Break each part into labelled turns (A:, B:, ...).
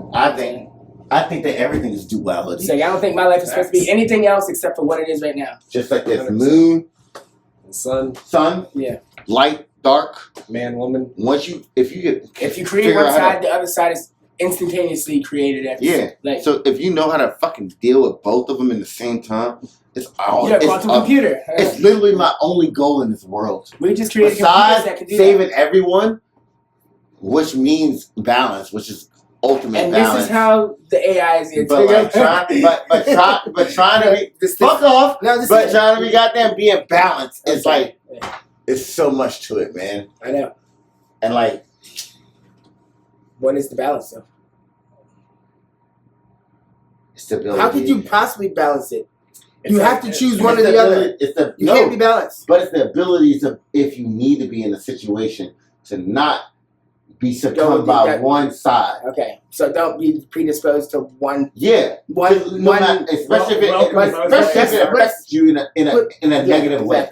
A: man.
B: I think that everything is duality.
C: So I don't think my life is supposed to be anything else except for what it is right now.
B: Just like this moon,
A: Sun,
C: yeah,
B: light, dark,
A: man, woman.
B: Once you, if you
C: create one side, the other side is instantaneously created.
B: So if you know how to fucking deal with both of them in the same time, it's all.
C: You're a quantum computer.
B: It's literally my only goal in this world.
C: We just created
B: computers
C: that can do
B: saving everyone, which means balance, which is ultimate balance.
C: And this is how the AI is here.
B: But trying to be fuck off. But trying to be goddamn being balanced. It's like it's so much to it, man.
C: I know.
B: And like,
C: what is the balance though?
B: Stability.
D: How could you possibly balance it? You have to choose one or the other. You can't be balanced.
B: But it's the ability to, if you need to be in a situation, to not be succumbed by one side.
C: Okay, so don't be predisposed to one.
B: Yeah, especially if it affects you in a negative way.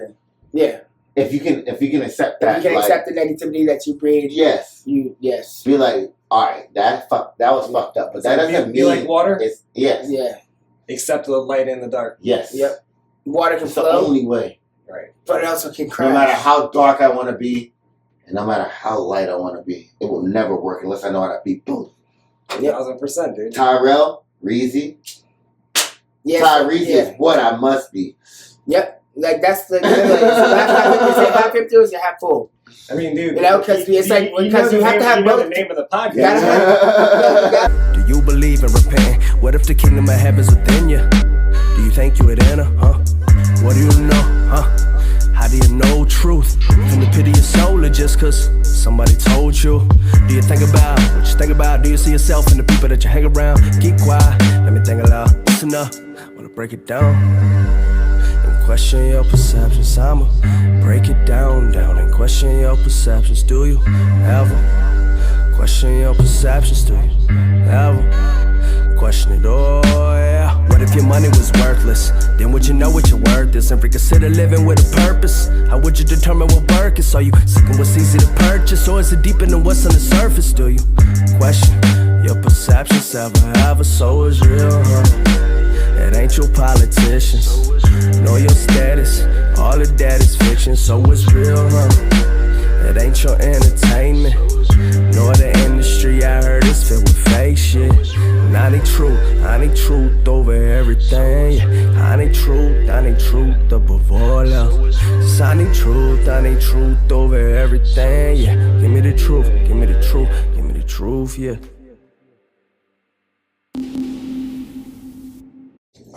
C: Yeah.
B: If you can accept that.
C: If you can accept the negativity that you breed.
B: Yes.
C: Yes.
B: Be like, all right, that was fucked up, but that doesn't mean
A: like water.
B: Yes.
C: Yeah.
A: Except the light and the dark.
B: Yes.
C: Yep. Water can flow.
B: It's the only way.
A: Right.
C: But it also can crash.
B: No matter how dark I want to be, and no matter how light I want to be, it will never work unless I know how to be both.
A: 1000%, dude.
B: TyReezy.
C: Yes.
B: TyReezy is what I must be.
C: Yep. Like that's the half empty is half full.
A: I mean, dude.
C: You know, because it's like because you have to have both.
A: The name of the podcast.
E: Do you believe in repenting? What if the kingdom of heaven's within you? Do you think you would enter? Huh? What do you know? Huh? How do you know truth? From the pit of your soul or just cause somebody told you? Do you think about what you think about? Do you see yourself in the people that you hang around? Keep quiet, let me think aloud. Listen up, wanna break it down and question your perceptions. I'ma break it down and question your perceptions. Do you ever question your perceptions? Do you ever question it? Oh yeah. What if your money was worthless? Then would you know what your worth is and reconsider living with a purpose? How would you determine what work is? Are you seeking what's easy to purchase, or is it deeper than what's on the surface? Do you question your perceptions? Ever so is real, huh? It ain't your politicians, nor your status. All of that is fiction, so it's real, huh? It ain't your entertainment, nor the industry. I heard it's filled with fake shit. I need truth over everything. Yeah. I need truth above all else. I need truth over everything. Yeah, give me the truth, give me the truth, yeah.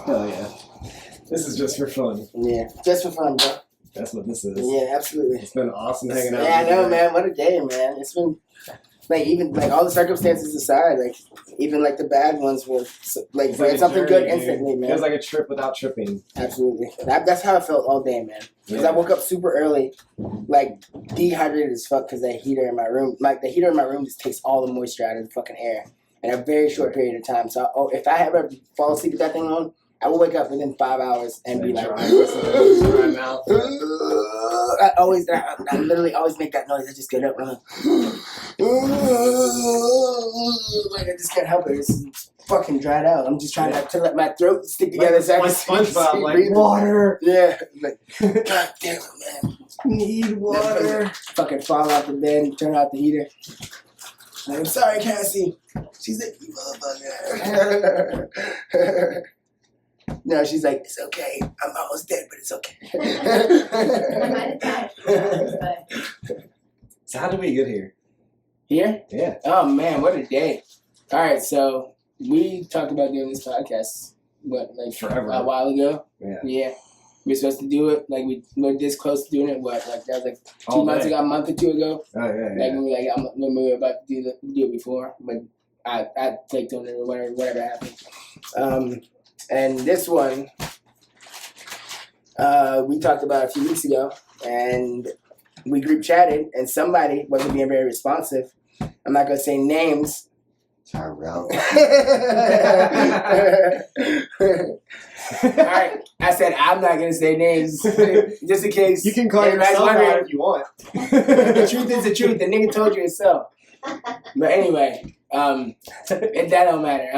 A: Hell yeah. This is just for fun.
C: Yeah, just for fun, bro.
A: That's what this is.
C: Yeah, absolutely.
A: It's been awesome hanging out.
C: Yeah, I know, man. What a day, man. It's been like even like all the circumstances aside, like even like the bad ones were like something good instantly, man.
A: It was like a trip without tripping.
C: Absolutely. That's how I felt all day, man. Because I woke up super early, like dehydrated as fuck because that heater in my room, like the heater in my room just takes all the moisture out of the fucking air in a very short period of time. So if I ever fall asleep with that thing on, I will wake up within 5 hours and be like, I literally always make that noise. I just get up and I'm like, I just can't help it. It's fucking dried out. I'm just trying to let my throat stick together.
A: Like SpongeBob, like water.
C: Yeah, like God damn it, man.
A: Need water.
C: Fucking fall out the bed and turn out the heater. Like, I'm sorry, Cassie. She's like, you motherfucker. No, she's like, it's okay. I'm almost dead, but it's okay.
A: So how did we get here?
C: Here?
A: Yeah.
C: Oh, man, what a day. All right, so we talked about doing this podcast,
A: forever.
C: A while ago?
A: Yeah.
C: Yeah. We were supposed to do it, like we were this close to doing it, that was like 2 months ago, a month or two ago.
A: Oh, yeah.
C: Like when we were about to do it before, but I flaked on it or whatever happened. And this one, we talked about a few weeks ago, and we group chatted, and somebody wasn't being very responsive. I'm not going to say names.
B: Tyrell.
C: All right, I said I'm not going to say names, just in case.
A: You can call yourself out if you want.
C: The truth is the truth. The nigga told you himself. But anyway, that don't matter.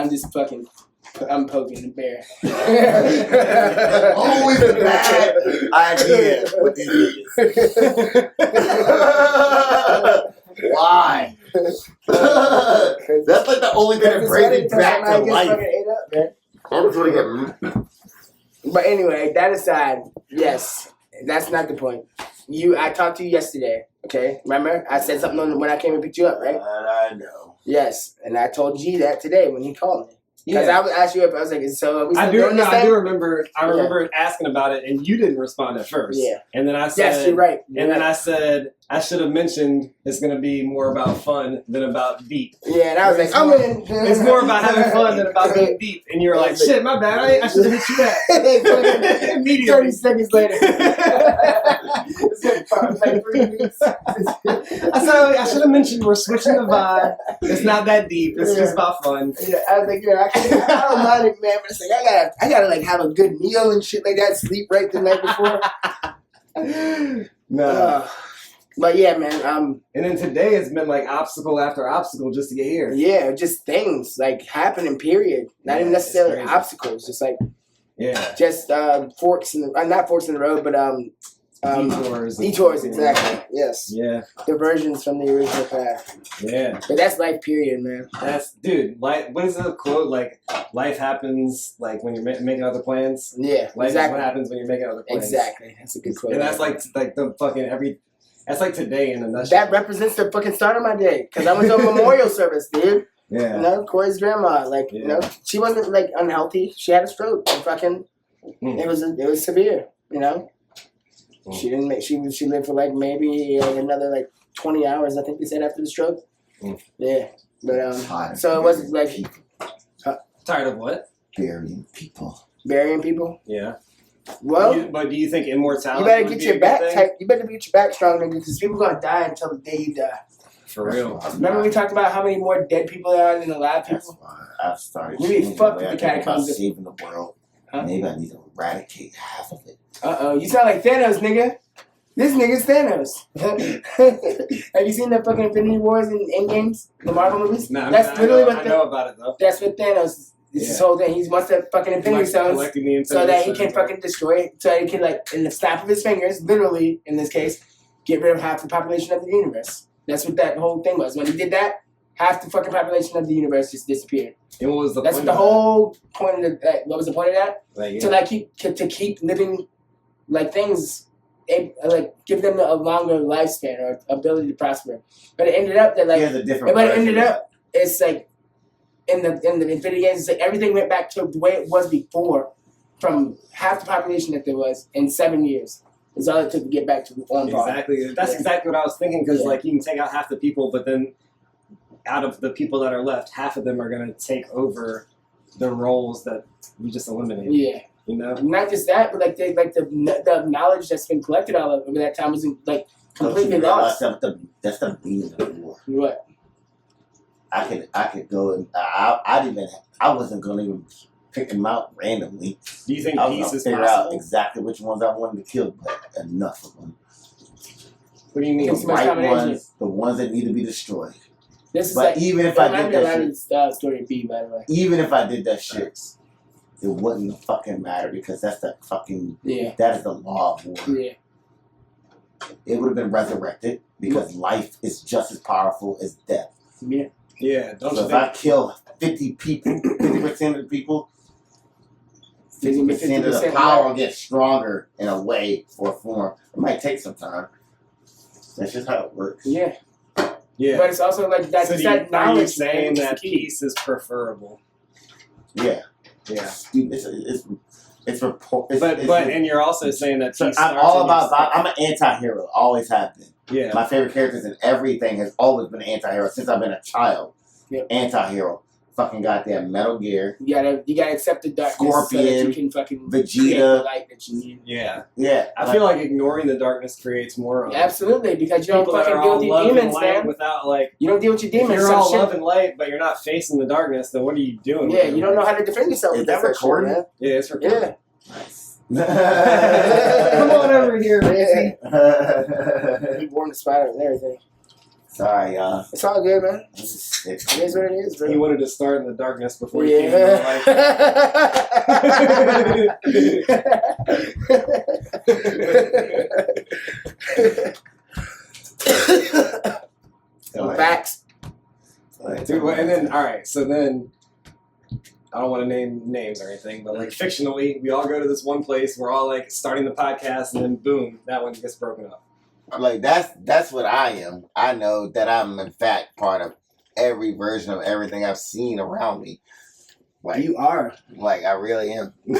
C: I'm poking the bear.
B: Always a bad idea with these niggas. Why? That's like the only thing that brings me back to life. I'm just gonna get.
C: But anyway, that aside, yes, that's not the point. I talked to you yesterday, okay? Remember? I said something when I came and picked you up, right?
B: I know.
C: Yes, and I told G that today when he called me. Because I would ask you if I was like, so are we still doing this
A: I
C: thing?
A: do remember. I remember asking about it, and you didn't respond at first.
C: Yeah.
A: And then I said,
C: yes, you're right.
A: Then I said, I should have mentioned it's going to be more about fun than about deep.
C: Yeah, and I was like, I'm in.
A: It's more about having fun than about being deep. And you were like, shit, my bad. I should have hit you back. Immediately.
C: 30 seconds later. It's like 3 weeks.
A: I said, I should have mentioned we're switching the vibe. It's not that deep. It's just about fun.
C: Yeah, I was like, yeah, I don't mind it, man. But it's like, I gotta like have a good meal and shit like that. Sleep right the night before.
A: No.
C: But yeah, man.
A: And then today it's been like obstacle after obstacle just to get here.
C: Yeah, just things like happening. Period. Not even necessarily obstacles. Just like just forks in the not forks in the road, but
A: detours.
C: Detours, exactly. Yes.
A: Yeah.
C: Diversions from the original path.
A: Yeah.
C: But that's life. Period, man.
A: That's dude. Like, what is the quote? Like, life happens like when you're making other plans.
C: Yeah.
A: Life
C: exactly.
A: is what happens when you're making other plans.
C: Exactly. That's a good quote.
A: And that's like the fucking That's like today in a nutshell.
C: That represents the fucking start of my day. Because I went to a memorial service, dude.
A: Yeah.
C: You know, Corey's grandma. Like, you know, she wasn't like unhealthy. She had a stroke. And fucking, it was severe. You know, she didn't make. She lived for like maybe another like 20 hours. I think they said after the stroke. Yeah, but so it wasn't like
A: tired of what?
B: Burying people.
C: Burying people.
A: Yeah.
C: Well,
A: but do you think immortality?
C: You better get your back tight. You better get your back strong, nigga, because people gonna die until the day you die.
A: For real.
C: Remember we talked about how many more dead people there are than alive people?
B: That's why I've started.
C: We need fucked with the catacombs.
B: Saving the world. Huh? Maybe I need to eradicate half of it.
C: You sound like Thanos, nigga. This nigga's Thanos. Have you seen the fucking Infinity Wars and Endgames? The Marvel movies?
A: Nah,
C: that's literally what
A: I know about it though.
C: That's what Thanos. This whole thing. He wants that fucking Infinity Stones so that he can fucking destroy it. So that he can, like, in the snap of his fingers, literally in this case, get rid of half the population of the universe. That's what that whole thing was. When he did that, half the fucking population of the universe just disappeared.
A: And what was the
C: That's
A: point
C: what the whole point of that. What was the point of that?
A: Like,
C: to like keep living like things, like give them a longer lifespan or ability to prosper. But it ended up that like, it's like in the Infinity Games, it's like everything went back to the way it was before, from half the population that there was in 7 years. Is all it took to get back to on par.
A: Exactly. That's exactly what I was thinking, because like you can take out half the people, but then out of the people that are left, half of them are going to take over the roles that we just eliminated.
C: Yeah.
A: You know?
C: Not just that, but like the knowledge that's been collected all over that time wasn't like completely lost.
B: That's the meaning of the war.
C: What?
B: I could go and I wasn't gonna even pick them out randomly.
A: Do you think peace is
B: figure
A: possible?
B: out exactly which ones I wanted to kill, but enough of them.
A: What do you mean?
B: The right ones, the ones that need to be destroyed.
C: This is
B: but
C: like,
B: even if I did that shit,
C: story B, by the way.
B: Even if I did that shit, it wouldn't fucking matter, because that's the fucking that is the law of war.
C: Yeah.
B: It would have been resurrected, because life is just as powerful as death.
C: Yeah.
A: Yeah.
B: So if I kill 50 people, 50% of the people, 50% of the power will get stronger in a way or a form. It might take some time. That's just how it works.
C: Yeah.
A: Yeah.
C: But it's also like that.
A: So
C: that knowledge.
A: Are you saying that peace is preferable?
B: Yeah.
A: Yeah. And you're also saying that peace.
B: I'm all about. I'm an anti-hero. Always have been.
A: Yeah.
B: My favorite characters in everything has always been an anti-hero since I've been a child.
C: Yep.
B: Anti-hero. Fucking goddamn Metal Gear.
C: You gotta accept the darkness.
B: Scorpion.
C: So that you can fucking
B: Vegeta.
C: the light that you need.
A: Yeah.
B: Yeah.
A: I feel like ignoring the darkness creates more.
C: Absolutely, because you don't fucking deal with your demons, man.
A: Without like,
C: you don't deal with your demons.
A: If you're all love and light, but you're not facing the darkness, then what are you doing?
C: Yeah, you don't know how to defend yourself.
B: Is that recording?
C: Man.
A: Yeah, it's recording.
C: Yeah.
B: Nice.
A: Come on over here.
C: He wore the spider and everything.
B: Sorry, y'all.
C: It's all good, man. It is what it is, bro.
A: He wanted to start in the darkness before he came into
C: life. Facts.
A: Dude, well, and then, alright, so then, I don't want to name names or anything, but like fictionally, we all go to this one place, we're all like starting the podcast, and then boom, that one gets broken up.
B: Like that's what I am. I know that I'm in fact part of every version of everything I've seen around me. Like
C: You are.
B: Like I really am. And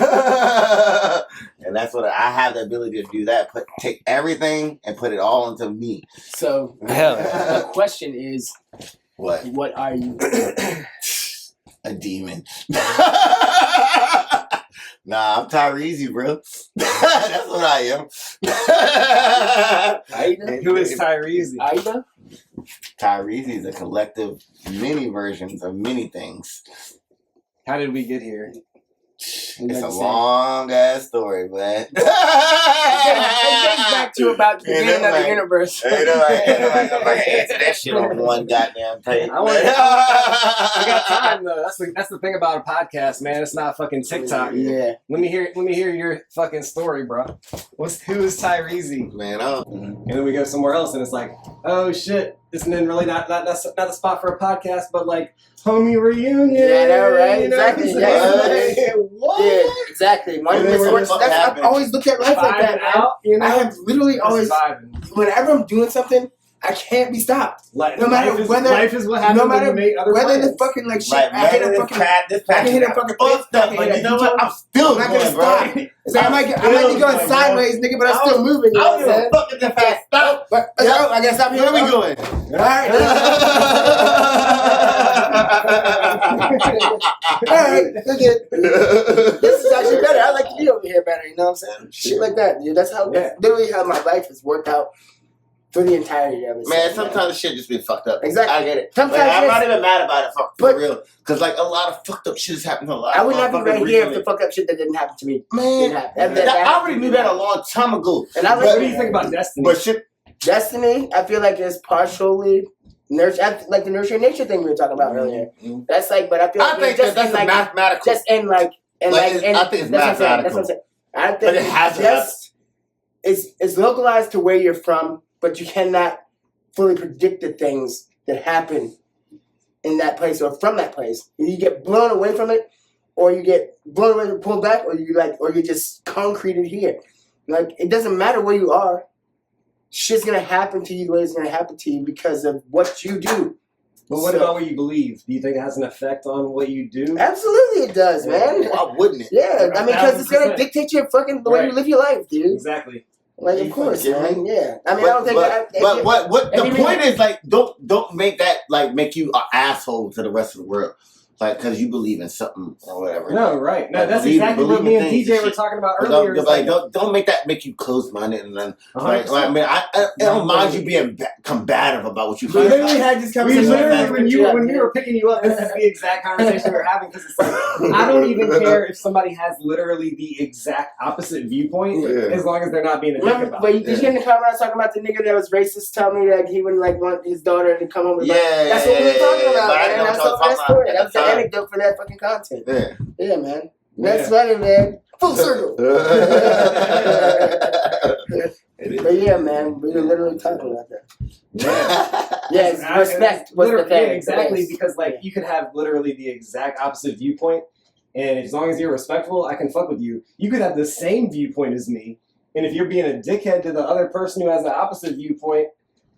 B: that's what I have the ability to do that. Take everything and put it all into me.
C: So the question is,
B: What
C: are you?
B: A demon. Nah, I'm TyReezy, bro. That's what I am.
C: Aida?
A: Who is TyReezy?
C: Aida?
B: TyReezy is a collective mini versions of many things.
A: How did we get here?
B: It's a long ass story, man.
C: It goes back to about the beginning of the universe.
B: I'm like, answer that shit on one goddamn tape.
A: I got time though. That's the thing about a podcast, man. It's not fucking TikTok.
C: Yeah.
A: Let me hear your fucking story, bro. Who is TyReezy?
B: Man,
A: And then we go somewhere else, and it's like, oh shit, isn't it really not the spot for a podcast, but like homie reunion?
C: Yeah, I know, right?
A: You know?
C: Exactly.
A: What?
C: Yeah, exactly. I've always looked at life like that, man.
A: You know?
C: I have literally always, whenever I'm doing something, I can't be stopped.
A: Like,
C: no matter whether,
A: life is what happens
C: no matter
A: when you make other
C: whether
A: plans.
C: the fucking like shit,
B: like,
C: I hit a fucking, I can hit a fucking
B: fucked up, but you know what? I'm still
C: I'm not
B: going,
C: gonna
B: bro.
C: stop. It's like I might be going sideways, nigga, but I'm still moving. You know
B: I
C: what
B: don't
C: I'm
B: give a fuck if I stop.
C: But I gotta stop here.
B: Where we going?
C: Alright. Alright, look at this is actually better. I like to be over here better, you know what I'm saying? Shit like that, dude. That's literally how my life has worked out for the entirety of it.
B: Man, sometimes the shit just be fucked up.
C: Exactly.
B: I get it.
C: Sometimes
B: like, I'm not even mad about it for
C: but,
B: real. Because like a lot of fucked up shit has happened to a lot
C: I
B: of
C: would not be right here if
B: recently.
C: the fuck up shit that didn't happen to me.
B: Man,
C: that
B: I already knew that a long time ago.
C: And
A: What do you think about Destiny?
B: But shit,
C: Destiny, I feel like is partially nurture, like the nurture nature thing we were talking about earlier. That's like, but I feel like
B: I think
C: just
B: that's
C: like
B: mathematical.
C: just in like and
B: Like,
C: like and
B: I think it's
C: that's what I'm saying. That's
B: mathematical.
C: what I'm saying. I think
B: But it has
C: just it's localized to where you're from, but you cannot fully predict the things that happen in that place or from that place. You get blown away from it, or you get blown away and pulled back, or you just concreted here. Like it doesn't matter where you are. Shit's gonna happen to you the way it's gonna happen to you because of what you do.
A: But what about what you believe? Do you think it has an effect on what you do?
C: Absolutely, it does, man.
B: Why wouldn't it?
C: Yeah, I mean, because it's gonna dictate your fucking the way you live your life, dude.
A: Exactly.
C: Like, of course, man. Yeah. I mean,
B: But,
C: I don't think.
B: what the point is, like, don't make that like make you an asshole to the rest of the world, like, because you believe in something or whatever.
A: No, right. No,
B: like,
A: that's
B: believe
A: exactly what me and
B: things
A: DJ
B: and
A: were
B: shit.
A: talking about earlier.
B: Don't make that make you close-minded and then like I mean I don't mind you being combative about what you
C: We
B: feel.
C: literally had this
A: We
C: conversation.
A: literally, when we were picking you up, this is the exact conversation we were having because it's like, I don't even care if somebody has literally the exact opposite viewpoint as long as they're not being a dick
C: Remember,
A: about
C: but
A: it.
C: did you hear in the comments talking about the nigga that was racist telling me that he wouldn't like want his daughter to come home with that's what we were talking about,
B: but I
C: man.
B: know
C: That's
B: what
C: all that story.
B: at
C: That was
B: the
C: the
B: time.
C: anecdote for that fucking content. Yeah, man. That's
A: Yeah.
C: funny, man. Full circle. But yeah, man, we were literally talking about that. Yes, respect was the thing.
A: Yeah, exactly,
C: Yes.
A: because like you could have literally the exact opposite viewpoint, and as long as you're respectful, I can fuck with you. You could have the same viewpoint as me, and if you're being a dickhead to the other person who has the opposite viewpoint,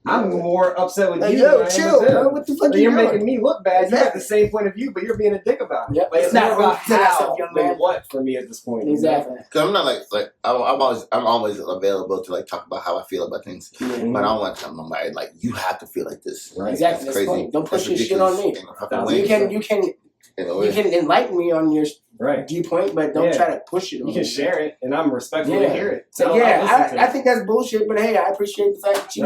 A: I'm more upset with
C: Like,
A: you.
C: yo,
A: than I am
C: chill,
A: with them.
C: bro. What the fuck
A: So
C: you
A: you're
C: doing?
A: making me look bad. You have
C: Exactly.
A: the same point of view, but you're being a dick about it.
C: Yep.
A: Like,
C: It's
A: it's
C: not
A: more about
C: to that
A: how
C: stuff, young
A: than
C: man.
A: what for me at this point. you know?
C: Exactly.
B: Cause I'm not like I'm always available to like talk about how I feel about things, but I don't want to tell nobody like you have to feel like this.
A: Right.
C: Exactly.
B: That's
C: That's
B: crazy.
C: funny. Don't push
B: That's
C: your shit on me.
B: ridiculous in a fucking way.
C: You can enlighten me on your
A: Right.
C: viewpoint, but don't try to push it on
A: You can
C: me.
A: share it, and I'm respectful to hear it.
C: So
A: I'll
C: yeah,
A: listen to
C: I
A: it.
C: think that's bullshit, but hey, I appreciate the fact that you,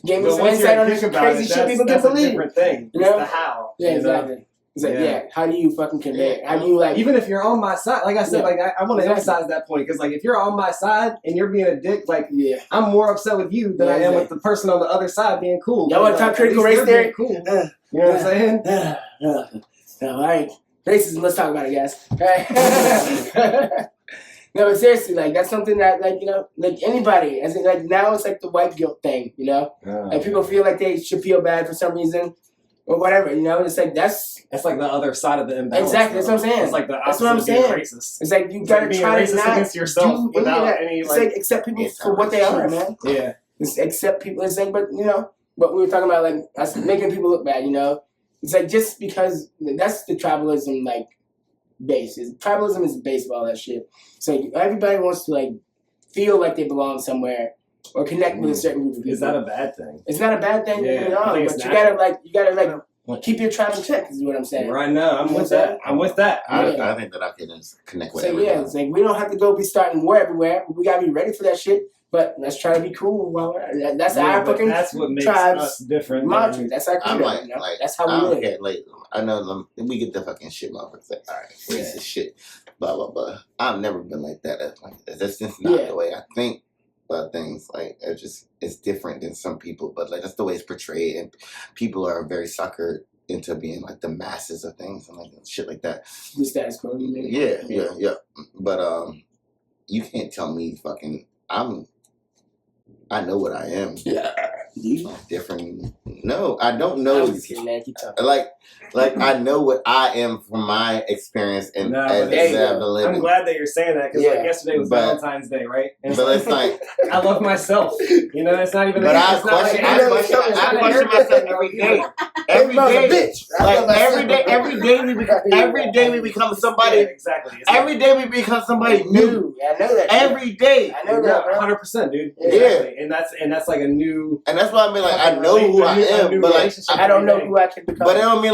C: gave me
A: But
C: some
A: once
C: insight
A: you're
C: on
A: a
C: this
A: dick about
C: crazy
A: it,
C: shit people can
A: that's a
C: believe.
A: different thing.
C: You
A: It's
C: know?
A: the how.
C: Yeah,
A: you know?
C: exactly. It's like, how do you fucking convey it? How do you like...
A: Even if you're on my side, like I said, like I want to emphasize that point, because like if you're on my side and you're being a dick, like I'm more upset with you than I am with the person on the other side being cool.
C: Y'all want to talk critical race theory?
A: Cool. You know what I'm saying?
C: All right. Racism, let's talk about it, guys. No, but seriously, like that's something that, like, you know, like anybody, as in, like now it's like the white guilt thing, you know, like people feel like they should feel bad for some reason or whatever, you know. It's like that's
A: like the other side of the imbalance.
C: Exactly, that's what I'm saying.
A: It's like the
C: that's what I'm saying.
A: Racist.
C: It's like you gotta try to not
A: against yourself without any
C: it's like accept people for what they are, man.
A: Yeah,
C: just accept people. It's like, but you know, what we were talking about, like us making people look bad, you know. It's like just because that's the tribalism, like. Tribalism is the base of all that shit. So everybody wants to like feel like they belong somewhere or connect with a certain group of people.
A: Is that a bad thing?
C: It's not a bad thing at all. But you gotta keep your tribe in check. Is what I'm saying.
A: Right now, I'm with that. I'm with that.
B: I think that I can connect with everyone.
C: It's like we don't have to go be starting war everywhere. We gotta be ready for that shit. But let's try to be cool while we're at it. That's our fucking
A: that's what makes
C: tribes
A: us different.
C: Mantra. That's our credo.
B: Like,
C: you know? That's how we live.
B: Okay, like I know we get the fucking shit motherfuckers like, all right, racist shit, blah blah blah. I've never been like that. That's just not the way I think about things. Like it's different than some people, but like that's the way it's portrayed, and people are very suckered into being like the masses of things and like shit like that.
C: The status quo.
B: Yeah. But you can't tell me fucking I know what I am.
C: Yeah.
B: Different. No, I don't know. Like I know what I am from my experience and
A: I'm glad that you're saying that, because like yesterday was Valentine's Day, right? And
B: but it's like
A: I love myself. You know, it's not even.
B: But I question myself every day. Every day, like every day we become somebody.
A: Exactly.
B: Every day we become somebody new.
C: Yeah, I know that.
B: Every day.
C: I know that.
A: 100%, dude.
B: Yeah.
A: And that's like a new.
B: And that's what I mean. Like I know who I am, but like
C: I don't know who I can become.
B: But it don't mean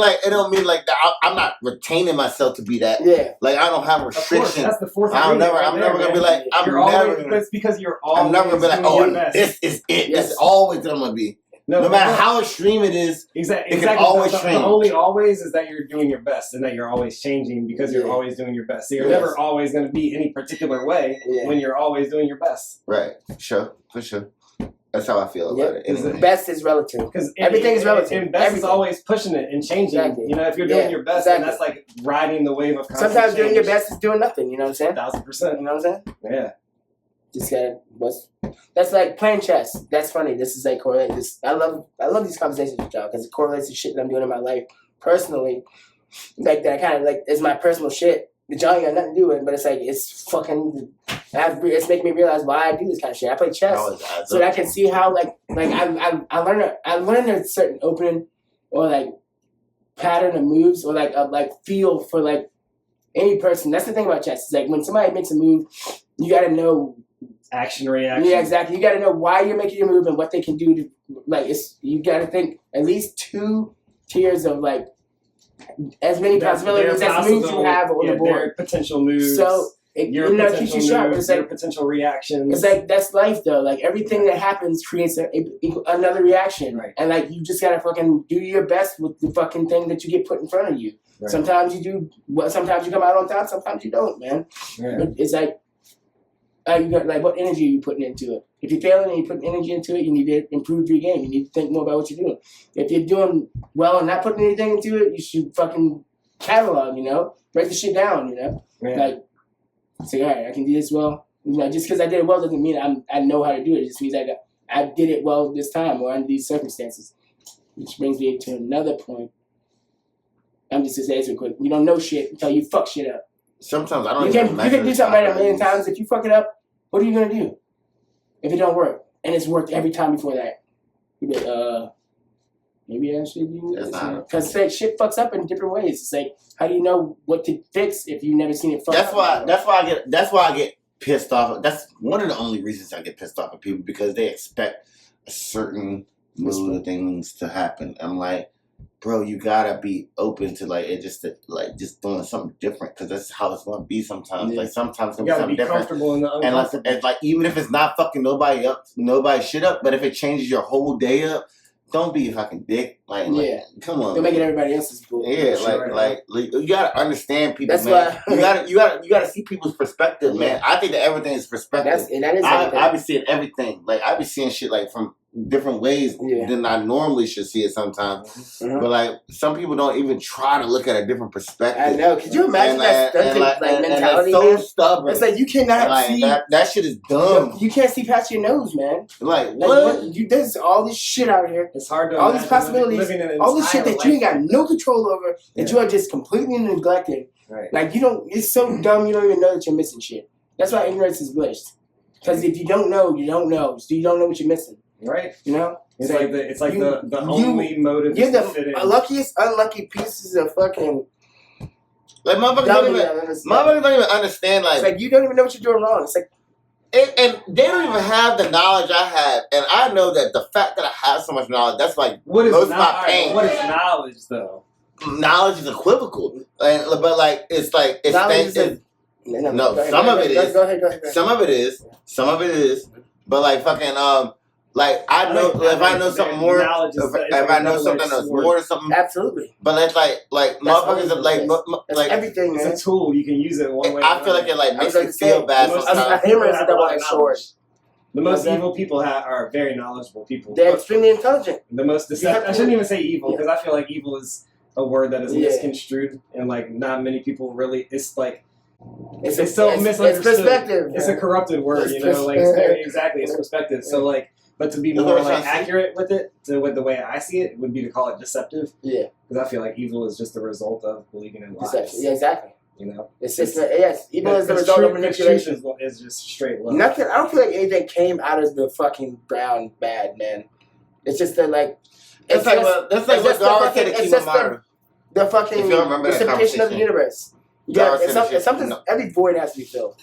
B: like that. I'm not retaining myself to be that.
C: Yeah.
B: Like I don't have restrictions.
A: That's the fourth.
B: I'm never gonna be like.
A: It's because you're always.
B: I'm never gonna be like, oh, this is it. This is always what I'm gonna be. No matter how extreme it is,
A: exactly.
B: It can always change.
A: The only always is that you're doing your best, and that you're always changing because you're always doing your best. So you're never always going to be any particular way when you're always doing your best.
B: Right. For sure. That's how I feel about it.
C: Anyway. Best is relative.
A: Because
C: everything is relative.
A: And best is always pushing it and changing.
C: Exactly.
A: You know, if you're doing your best, then that's like riding the wave of constant
C: Sometimes
A: change.
C: doing your best is doing nothing. You know what I'm saying?
A: 1,000%.
C: You know what I'm saying?
A: Yeah.
C: Just gotta that's like playing chess. That's funny. This is like correlated. I love these conversations with y'all because it correlates to shit that I'm doing in my life personally. Like that kind of like is my personal shit. The y'all ain't got nothing to do with it, but it's like it's fucking. It's making me realize why I do this kind of shit. I play chess so that I can see how like I learned a certain opening or like pattern of moves or like feel for like any person. That's the thing about chess. It's like when somebody makes a move, you got to know.
A: Action reaction.
C: Yeah, exactly. You got to know why you're making your move and what they can do to like. You got to think at least 2 tiers of like as many possibilities as moves you have on the board.
A: Potential moves.
C: So it keeps you sharp. It's like
A: potential reactions.
C: It's like that's life though. Like everything that happens creates another reaction,
A: right? And
C: like you just gotta fucking do your best with the fucking thing that you get put in front of you. Right. Sometimes you do. Sometimes you come out on top. Sometimes you don't, man. Yeah. It's like. You got like what energy are you putting into it? If you're failing and you're putting energy into it, you need to improve your game. You need to think more about what you're doing. If you're doing well and not putting anything into it, you should fucking catalog, you know? Break the shit down, you know? Yeah. Like, say, all right, I can do this well. You know, just because I did it well doesn't mean I know how to do it. It just means I did it well this time or under these circumstances. Which brings me to another point. I'm just going to say this real quick. You don't know shit until you fuck shit up.
B: Sometimes I don't
C: you can do something right 1,000,000 times. If you fuck it up, what are you gonna do? If it don't work, and it's worked every time before that, you be maybe I should do this. Because shit fucks up in different ways. It's like, how do you know what to fix if you've never seen it fuck up?
B: That's why I get pissed off. That's one of the only reasons I get pissed off at people because they expect a certain mood of things to happen. I'm like, bro, you gotta be open to just doing something different because that's how it's gonna be sometimes. Yeah. Like sometimes it's gonna be something different. Comfortable in the uncomfortable. And like even if it's not fucking nobody shit up, but if it changes your whole day up, don't be a fucking dick. Like come on.
C: You're making everybody else's bull.
B: Yeah, like you gotta understand people,
C: That's
B: man.
C: why
B: you gotta see people's perspective, man. I think that everything is perspective.
C: That is everything.
B: I be seeing everything. Like I be seeing shit like from different ways than I normally should see it sometimes. But like some people don't even try to look at a different perspective.
C: I know. Could you imagine that mentality?
B: And that's so stubborn.
C: It's like you cannot see
B: that shit is dumb.
C: You can't see past your nose, man.
B: Like what?
C: There's all this shit out here.
A: It's hard to
C: all these possibilities, all this shit that you ain't got no control over, that you are just completely neglecting.
A: Right.
C: Like you don't. It's so dumb. You don't even know that you're missing shit. That's why ignorance is bliss. Because if you don't know, you don't know. So you don't know what you're missing.
A: Right.
C: You know?
A: It's like the only motive
C: you're
A: to fit in.
C: The luckiest unlucky pieces of fucking
B: like motherfuckers don't even understand like
C: it's like you don't even know what you're doing wrong. It's like
B: and they don't even have the knowledge I have, and I know that the fact that I have so much knowledge, that's like
A: what is
B: my pain.
A: What is knowledge though?
B: Knowledge is equivocal, but like it's no, some of it is.
C: Go ahead.
B: Some of it is. But like fucking like I know if I know something more, if I know something that's more or something.
C: Absolutely.
B: But it's like motherfuckers are like
C: everything.
A: It's a tool. You can use it one way.
B: I feel like it like makes me feel bad sometimes.
C: A hammer is a double-edged sword.
A: The most evil people are very knowledgeable people.
C: They're extremely intelligent.
A: The most deceptive. I shouldn't even say evil because I feel like evil is a word that is misconstrued and like not many people really. It's like. It's so misunderstood.
C: It's perspective.
A: It's a corrupted word, you know. Like it's perspective. So like, but to be more like accurate with it, with the way I see it, would be to call it deceptive.
C: Yeah.
A: Because I feel like evil is just the result of believing in lies.
C: Deception. Yeah, exactly.
A: You know.
C: It's just evil is the result of manipulation.
A: Is just straight love.
C: Nothing. I don't feel like anything came out of the fucking ground bad, man. It's just that like.
B: That's like what God said to Kimimaro.
C: The fucking precipitation of the universe. Yeah, it's something. Every void has to be filled.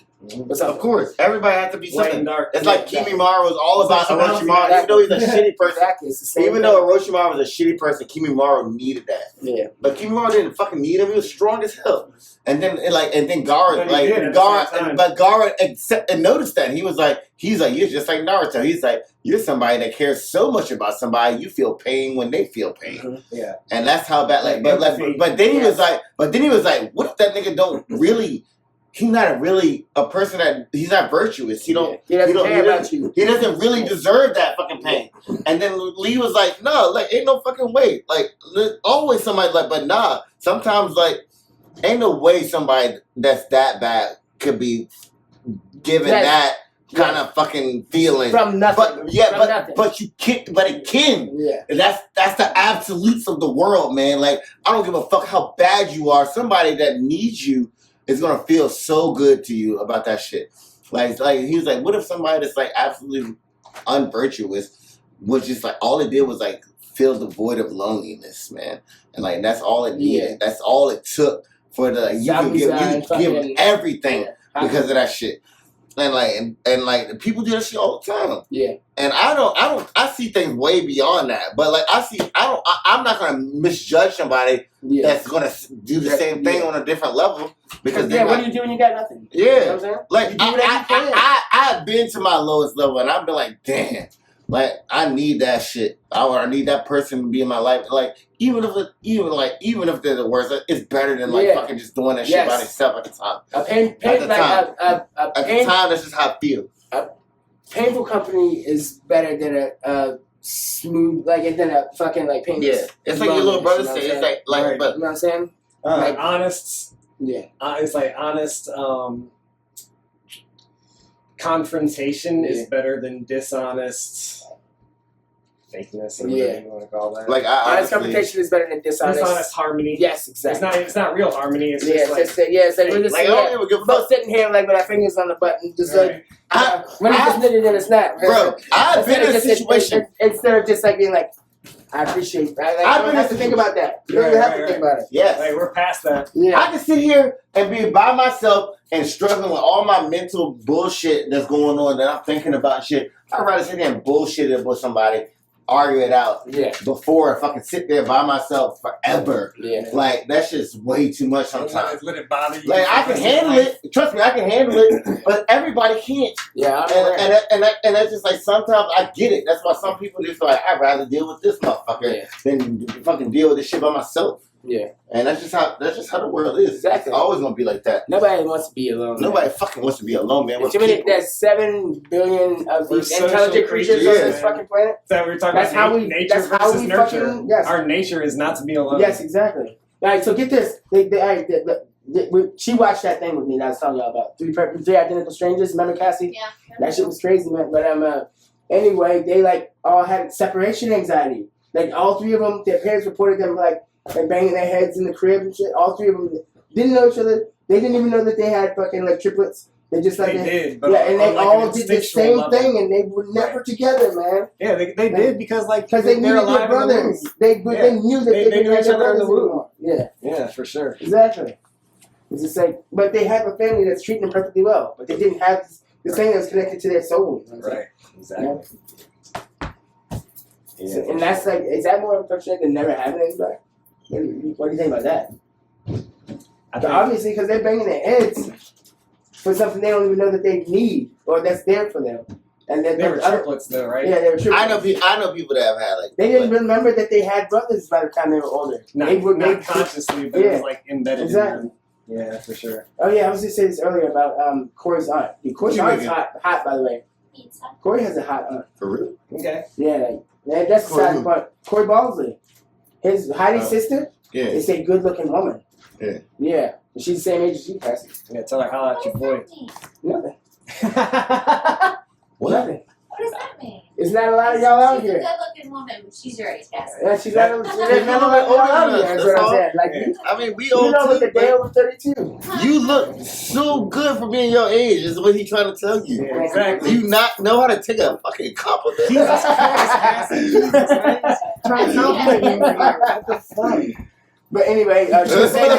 B: Of course, everybody has to be something.
A: Dark.
B: It's like Kimimaro was all about Orochimaru. Even though he's a shitty person, even though Orochimaru was a shitty person, Kimimaro needed that.
C: Yeah,
B: but Kimimaro didn't fucking need him. He was strong as hell. And then Gaara noticed that he's like you're just like Naruto. He's like you're somebody that cares so much about somebody you feel pain when they feel pain.
C: Mm-hmm.
A: Yeah,
B: and that's how bad. But then he was like, what if that nigga don't really? He's not really a person that he's not virtuous. He doesn't really deserve that fucking pain. And then Lee was like, no, like ain't no fucking way. Like always somebody like, but nah. Sometimes like ain't no way somebody that's that bad could be given that kind of fucking feeling
C: from nothing.
B: But you can't. But it can.
C: Yeah.
B: And that's the absolutes of the world, man. Like I don't give a fuck how bad you are. Somebody that needs you is gonna feel so good to you about that shit. Like he was like, what if somebody that's like absolutely unvirtuous was just like all it did was like fill the void of loneliness, man. And like that's all it needed. Yeah. That's all it took for you could give everything because of that shit. And like people do that shit all the time.
C: Yeah.
B: And I see things way beyond that. But like I'm not gonna misjudge somebody that's gonna do the same thing on a different level. Because
C: what do you do when you got nothing?
B: Yeah.
C: You know what I'm saying?
B: Like I've been to my lowest level and I've been like, damn, like I need that shit. I need that person to be in my life. Like even if they're the worst, it's better than like fucking just doing that shit by themselves at the time. At the time, that's just how I feel.
C: A painful company is better than a smooth, like than a fucking like painless. Yeah, it's like your little brother said. It's like right.
B: But
C: you know what I'm saying?
A: Honest.
C: Yeah.
A: It's like honest. Confrontation is better than dishonest fakeness or whatever you want to call that.
B: Like
C: honest confrontation is better than dishonest
A: harmony.
C: Yes, exactly.
A: It's not real harmony. It's
C: both sitting here like with our fingers on the button, just like when it's just knitted in a snap.
B: Bro, I've been in a situation
C: instead of just like being like, I appreciate that. I don't have to think about that. You don't even have to think about it.
B: Yes.
A: Like, we're past that.
C: Yeah.
B: I can sit here and be by myself and struggling with all my mental bullshit that's going on that I'm thinking about shit. I'd rather sit here and bullshit it with somebody argue it out
C: Yeah.
B: before I fucking sit there by myself forever.
C: Yeah.
B: Like that's just way too much
A: Sometimes
B: sometimes.
A: let it bother you.
B: Like I can handle it. Trust me, I can handle it. But everybody can't.
C: Yeah.
B: And that's just like sometimes I get it. That's why some people just like I'd rather deal with this motherfucker than fucking deal with this shit by myself.
C: Yeah.
B: And that's just how the world is.
C: Exactly.
B: It's always gonna be like that.
C: Nobody wants to be alone.
B: Nobody fucking wants to be alone, man.
C: There's 7 billion of
A: We're
C: these
A: social
C: intelligent creatures
A: creatures,
C: on this
A: man.
C: fucking planet.
A: So we were talking
C: That's
A: about
C: how we-
A: nature
C: that's how
A: versus
C: we
A: nurture.
C: fucking- yes.
A: Our nature is not to be alone.
C: Yes, exactly. All right, so get this. She watched that thing with me that I was telling y'all about. Three Identical Strangers. Remember, Cassie?
F: Yeah.
C: That shit was crazy, man. But anyway, they like all had separation anxiety. Like all 3 of them, their parents reported them like banging their heads in the crib and shit. All 3 of them didn't know each other. They didn't even know that they had fucking like triplets. They just like
A: They did, but
C: yeah, and they
A: on, like,
C: all
A: an
C: did the
A: instinctual
C: same
A: level.
C: thing, and they were never together, man.
A: Yeah, they did because
C: Because they
A: they're
C: needed their
A: alive in the
C: brothers.
A: womb.
C: They
A: Yeah.
C: knew that
A: They
C: didn't
A: knew
C: have
A: each
C: their
A: other in the
C: brothers
A: womb.
C: anymore. Yeah.
A: Yeah, for sure.
C: Exactly. It's just like, but they have a family that's treating them perfectly well, but they didn't have this thing that was connected to their soul. You know what I'm
A: Right. Exactly.
C: saying? So- and that's like, is that more unfortunate than never having anybody? What do you think about that?
A: I
C: But
A: think
C: obviously, because they're banging their heads for something they don't even know that they need or that's there for them. And then
A: they were triplets, though, right?
C: Yeah, they were triplets.
B: I know people that have had like
C: They didn't remember that they had brothers by the time they were older.
A: Not,
C: they were
A: not consciously, but it was like embedded
C: Exactly.
A: in them. Yeah, for sure.
C: Oh yeah, I was just saying this earlier about Corey's aunt. Corey's aunt's hot, by the way.
F: Pizza.
C: Corey has a hot aunt.
B: for real.
A: Okay.
C: Yeah, like, that's the
B: Corey
C: sad
B: who?
C: part. Corey Balsley, his Heidi's
B: Oh.
C: sister,
B: Yeah.
C: is a good-looking woman.
B: Yeah.
C: Yeah, she's the same age as you, Cassie.
A: Yeah, tell her holla at your boy.
C: Nothing.
B: What?
C: Nothing.
F: What does that mean?
C: It's not a lot of y'all out
F: She's
C: here.
F: a good-looking woman, but she's your age, Cassie.
C: Yeah, she's not. There's none of it out here. That's what I'm saying. Like
B: I mean, we
C: you
B: old
C: know, with
B: too.
C: the day over 32.
B: You look so good for being your age. Is what he's trying to tell you.
A: Yeah, exactly.
B: Do you not know how to take a fucking compliment?
A: Jesus Christ, Cassie. Jesus Christ. Trying to compliment you here. What the fuck?
C: But anyway, she was saying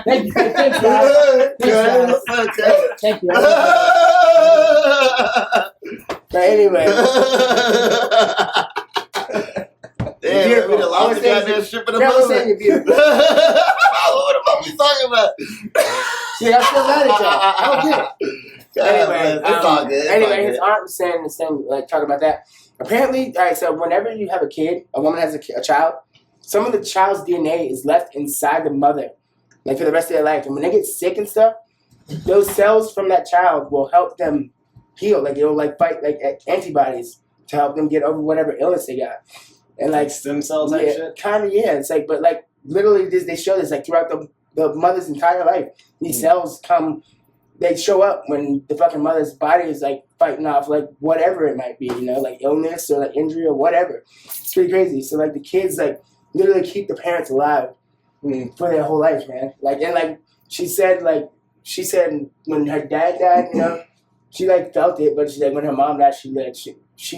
C: thank you, thanks, guys. Thank you. But anyway,
B: Damn,
C: beautiful.
B: we done lost the goddamn ship in the
C: never saying
B: moment.
C: you're beautiful.
B: What the fuck we talking about?
C: See, I still mad at y'all. I don't get it. Anyway,
B: it's all good. It's all
C: anyway,
B: good.
C: his aunt was saying the same, like talking about that. Apparently, all right. So whenever you have a kid, a woman has a child, some of the child's DNA is left inside the mother, like for the rest of their life. And when they get sick and stuff, those cells from that child will help them heal. Like it'll like fight like antibodies to help them get over whatever illness they got. And like
A: stem cells type
C: yeah,
A: shit?
C: kind of yeah. It's like, but like literally, they show this like throughout the mother's entire life. These cells come. They show up when the fucking mother's body is like fighting off like whatever it might be, you know, like illness or like injury or whatever. It's pretty crazy. So like the kids like literally keep the parents alive for their whole life, man. Like and like she said when her dad died, you know, she like felt it, but she like when her mom died, she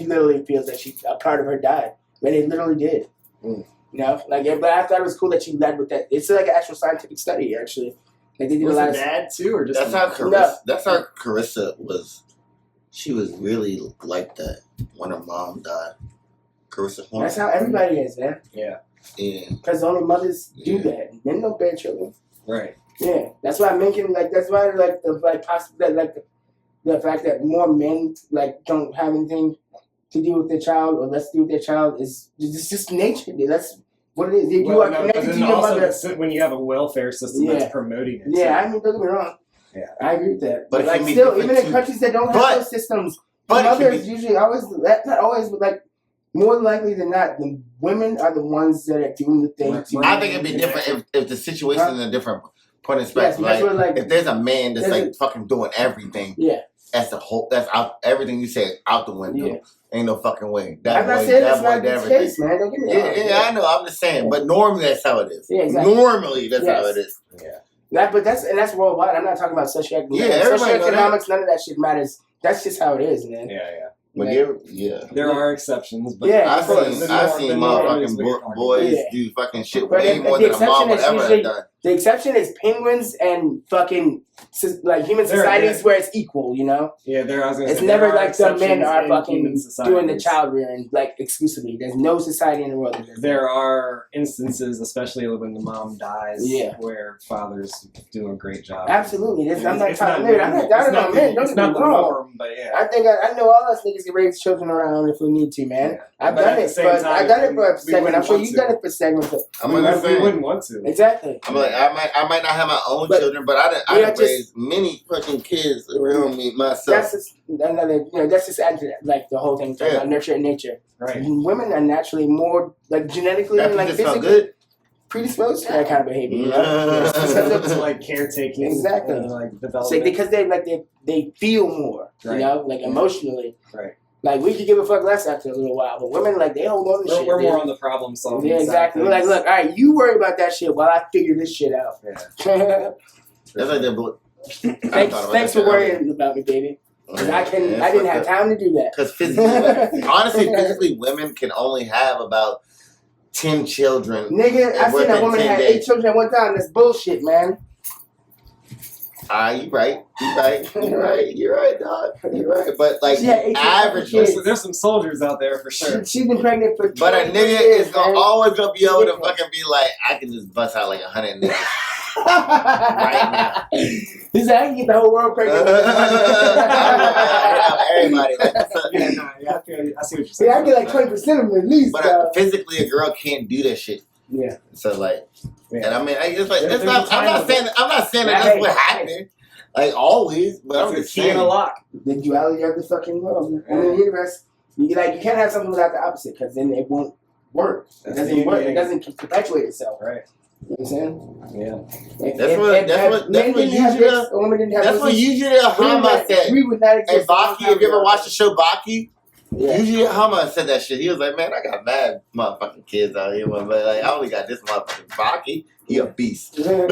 C: literally feels that a part of her died. But it literally did. You know, like but I thought it was cool that she led with that. It's like an actual scientific study actually. Like they did
A: Was
C: a lot
A: the
C: of
A: dad too, or just
B: That's how Carissa.
C: No.
B: That's how Carissa was. She was really like that when her mom died. Carissa Horn.
C: That's how everybody is, man.
A: Yeah.
B: Yeah.
C: Because only mothers do
B: Yeah.
C: that. Men don't bear children.
A: Right.
C: Yeah, that's why men can like. That's why like the fact that more men like don't have anything to do with their child or less to do with their child is just nature. That's what it is. You are
A: But
C: connected to
A: then
C: your
A: also
C: mother.
A: when you have a welfare system
C: Yeah.
A: that's promoting it.
C: Yeah,
A: too.
C: I mean, don't get me wrong.
A: Yeah.
C: I agree with that.
B: But
C: But
B: it
C: like
B: can be
C: still,
B: different
C: even in
B: too.
C: countries that don't have
B: But-
C: those systems,
B: But it can
C: mothers
B: be,
C: usually always not always, but like more likely than not, the women are the ones that are doing the thing.
A: Right.
C: to-
B: I think it'd be different if the situation is a different point of
C: Yes,
B: perspective.
C: that's
B: Like,
C: what like
B: if there's a man that's
C: there's
B: like fucking doing everything,
C: yeah.
B: that's out. Everything you say out the window.
C: Yeah.
B: Ain't no fucking way.
C: I'm
B: That
C: not
B: boy,
C: saying
B: that
C: that's
B: boy,
C: not
B: that
C: the case, man. Don't get me wrong.
B: Yeah, I know. I'm just saying, but normally that's how it is.
C: Yeah, exactly.
B: Normally that's
C: Yes.
B: how it is.
C: But that's worldwide. I'm not talking about socioeconomics.
B: Yeah, everybody know
C: Socioeconomics, none of that shit matters. That's just how it is, man.
A: Yeah.
B: But
C: Yeah.
B: yeah.
A: There are exceptions, but
C: Yeah,
B: I've
C: of course.
B: seen motherfucking boys
C: Yeah.
B: do fucking shit
C: But
B: way
C: the
B: more than a
C: exception
B: mom would
C: is
B: ever
C: usually-
B: have done.
C: The exception is penguins and fucking like human societies where it's equal, you know?
A: Yeah,
C: it's never like the men are fucking doing the child rearing like exclusively. There's no society in the world that does
A: There are instances, especially when the mom dies, where fathers do a great job.
C: Absolutely. I'm not doubting on men. Don't
A: it's not the norm, but yeah.
C: I think I know all us niggas can raise children around if we need to, man. Yeah. I've done it for a segment. I'm sure you've done it for segments.
B: We wouldn't
A: want to.
C: Exactly.
B: I'm like, I might not have my own children, but I done raised many fucking kids around me myself.
C: That's just another, that's just added to that, like the whole thing about nurture and nature.
A: Right.
C: Women are naturally more like genetically and like physically predisposed to that kind of behavior. You know?
A: Because it's like caretaking.
C: Exactly.
A: And, like development.
C: So because they feel more, you know, like emotionally.
A: Right.
C: Like we could give a fuck less after a little while, but women like they hold on to shit.
A: We're more on the problem solving.
C: Yeah, exactly. We're like, look, all right, you worry about that shit while I figure this shit out.
B: Yeah. That's like that.
C: Thanks for worrying about me, baby. Because I didn't have time to do that.
B: Because physically, women can only have about 10 children.
C: Nigga, I seen a woman had 8 children at one time. That's bullshit, man.
B: You're right, dog. You're right. But like average,
A: there's some soldiers out there for sure.
C: She's been pregnant for 20
B: But a nigga
C: years,
B: is always gonna be able to fucking be like, I can just bust out like 100 niggas right now.
C: He's like, I can get the whole world pregnant.
B: Everybody. Like,
A: I see what you're saying.
C: Yeah, I get like 20% of them at least.
B: But physically, a girl can't do that shit.
C: Yeah.
B: So like, and I mean, I just like I'm not saying that that's what happened. Like always, but I'm just saying
A: a lot.
C: The duality of the fucking world, man. And the universe. You can't have something without the opposite, because then it won't work. It doesn't work. It doesn't perpetuate itself.
A: Right.
C: You know what I'm saying?
A: Yeah.
B: That's what usually Hama said.
C: We would not exist.
B: And Baki, if you ever watched the show Baki, usually Hama said that shit. He was like, man, I got mad motherfucking kids out here, but like, I only got this motherfucking Baki. He a beast. That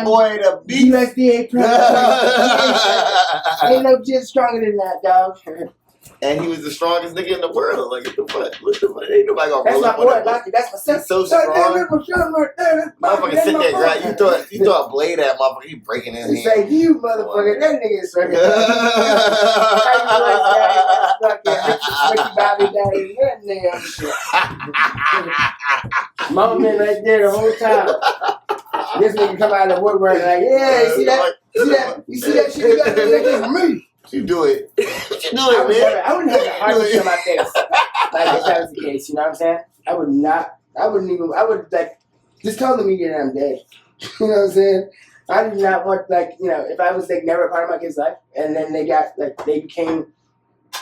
B: boy the beast.
C: USDA ain't no shit stronger than that, dog.
B: And he was the strongest nigga in the world. Like, what the fuck? Ain't nobody gonna roll up on that.
C: That's my son.
B: He's so strong. Motherfucker sit there, grab. You throw a blade at motherfucker, he breaking his hand.
C: Say, you motherfucker, that nigga is fucking. Moment right there the whole time. This nigga come out of the woodwork like, yeah, you see that? You see that shit? You got to do that for me.
B: You do it. What you doing, man?
C: I wouldn't have the heart to show my face. Like, if that was the case, you know what I'm saying? I would, like, just tell the media that I'm dead. You know what I'm saying? I do not want, like, you know, if I was, like, never a part of my kid's life, and then they became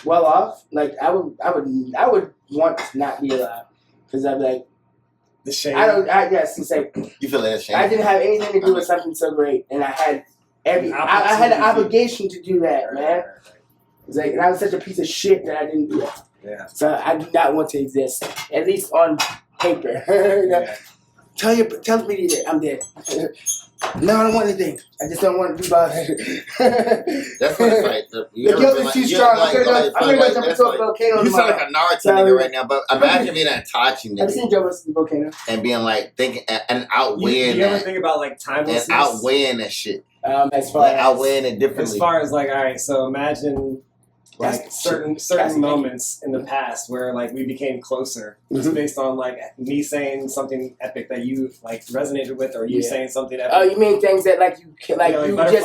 C: well off, like, I would want to not be alive. Because I'm like,
A: the shame.
C: It's like,
B: you feel that shame?
C: I didn't have anything to do with something so great, and I had I had an obligation to do that, man. It's like, and I was such a piece of shit that I didn't do that.
A: Yeah.
C: So I do not want to exist, at least on paper. Tell the media that I'm dead. No, I don't want anything. I just don't want to be bothered.
B: That's what it's like.
C: The guilt is too strong. I'm gonna go jump into a volcano.
B: You sound like a Naruto nigga right now, but imagine being an Itachi nigga.
C: I've seen Joe versus the volcano.
B: And being like, thinking, and outweighing
A: you ever think about like timelessness?
B: And outweighing that shit.
C: As far
B: like
C: as
B: outweighing it differently.
A: As far as like, all right, so imagine like certain moments in the past where like we became closer just based on like me saying something epic that you like resonated with, or you saying something epic.
C: Oh, you mean things that like you just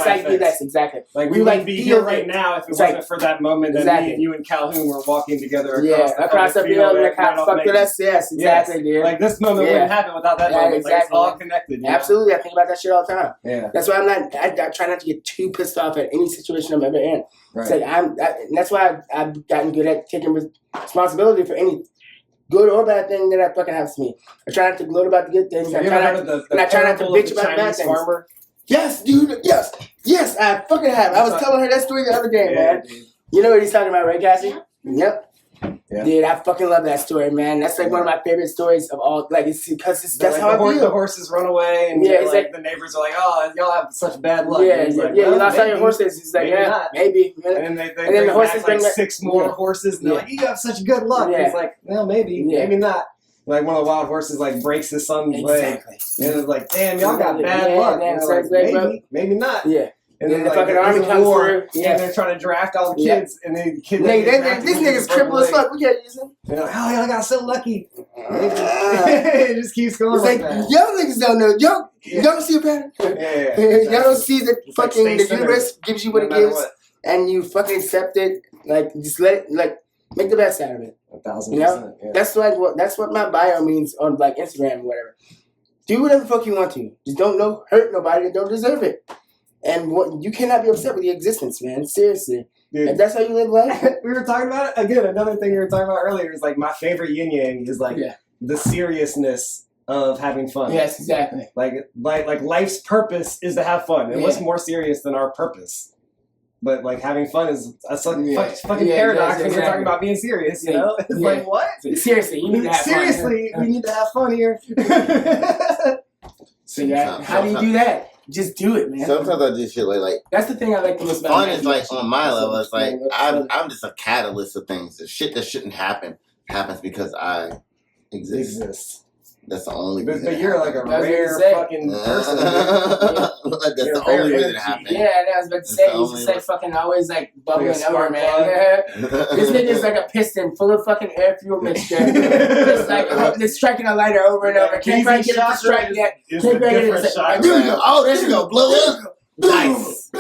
C: like do that exactly.
A: Like we wouldn't be here right now if it wasn't for that moment that me and you and Calhoun were walking together across the field and the cops fucked with us. Yes, exactly, dude. Like this moment wouldn't happen without that moment.
C: Exactly.
A: Like it's all connected.
C: Absolutely, I think about that shit all the time.
A: Yeah,
C: that's why I try not to get too pissed off at any situation I'm ever in.
A: Right.
C: It's like that's why I've gotten good at taking responsibility for any good or bad thing that happens to me. I try not to gloat about the good things. I try not to bitch about bad things. Farmer? Yes, dude. Yes, I fucking have. I was telling her that story the other day, man. Dude. You know what he's talking about, right, Cassie? Yep. Yeah. Dude, I fucking love that story, man. That's like one of my favorite stories of all. Like, it's because that's how I feel.
A: The horses run away, and like the neighbors are like, "Oh, y'all have such bad luck."
C: Yeah, you lost all your horses. He's like, maybe.
A: And then the horses bring like 6 more horses, and they're like, "You have such good luck." Yeah. He's like, "Well, maybe not." like one of the wild horses like breaks his son's leg.
C: Exactly.
A: And it's like, damn, y'all got bad luck.
C: Damn,
A: And it's like, maybe not.
C: Yeah.
A: And
C: then the
A: like,
C: fucking
A: there's
C: army
A: a
C: comes
A: war,
C: through. Yeah.
A: and they're trying to draft all the kids, and then the kid.
C: Nigga, this nigga's crippled as fuck. We can't use him.
A: You know, oh, y'all got so lucky. It just keeps going
C: It's
A: like
C: like,
A: that.
C: y'all niggas don't know. Y'all don't see a pattern.
A: Yeah.
C: Y'all don't see that
A: It's like
C: fucking
A: stay
C: the universe
A: centered,
C: gives you what
A: no
C: it
A: matter
C: gives,
A: what.
C: and you fucking accept it. Like, just let it, like, make the best out of it.
A: 1,000%.
C: You know?
A: Yeah.
C: That's what my bio means on like Instagram or whatever. Do whatever the fuck you want to. Just don't hurt nobody that don't deserve it. And what you cannot be upset with your existence, man. Seriously.
A: Dude.
C: If that's how you live life.
A: We were talking about it again. Another thing we were talking about earlier is like my favorite yin yang is like the seriousness of having fun.
C: Yes, exactly.
A: Like life's purpose is to have fun. And what's more serious than our purpose? But like having fun is a fucking paradox when you're talking about being serious. You know, it's like what?
C: Seriously, you need to have
A: Seriously,
C: fun.
A: we need to have fun here.
C: So how do you do that? Just do it, man.
B: Sometimes I do shit like
C: that's the thing I like the most about
B: fun is like on my level. It's like
C: I'm
B: I'm just a catalyst of things. The shit that shouldn't happen happens because I exist. That's the only reason.
A: But you're like a rare fucking person.
B: That's the only reason it happened.
C: Yeah, I was about to say, he's just like fucking always like bubbling over, man. This nigga's like a piston full of fucking air fuel mixture. Just like just striking a lighter over and over. Can't quite get it to strike yet. Can't quite get it to strike.
B: Oh, there you go. Blow up. Nice.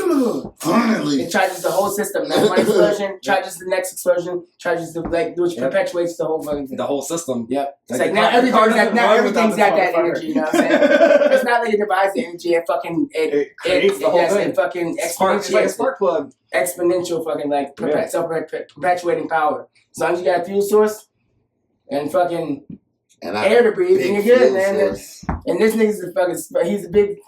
B: Finally.
C: It charges the whole system. That one explosion charges the next explosion, charges the which perpetuates the whole fucking thing.
A: The whole system.
C: Yep. It's like now everything's got that energy. You know what I'm saying? It's not like it divides the energy. It fucking
A: it creates the whole thing.
C: It fucking
A: It's like a spark plug.
C: Exponential fucking like perpetuating power. As long as you got a fuel source and fucking air to breathe, and you're good, man. And this nigga's he's a big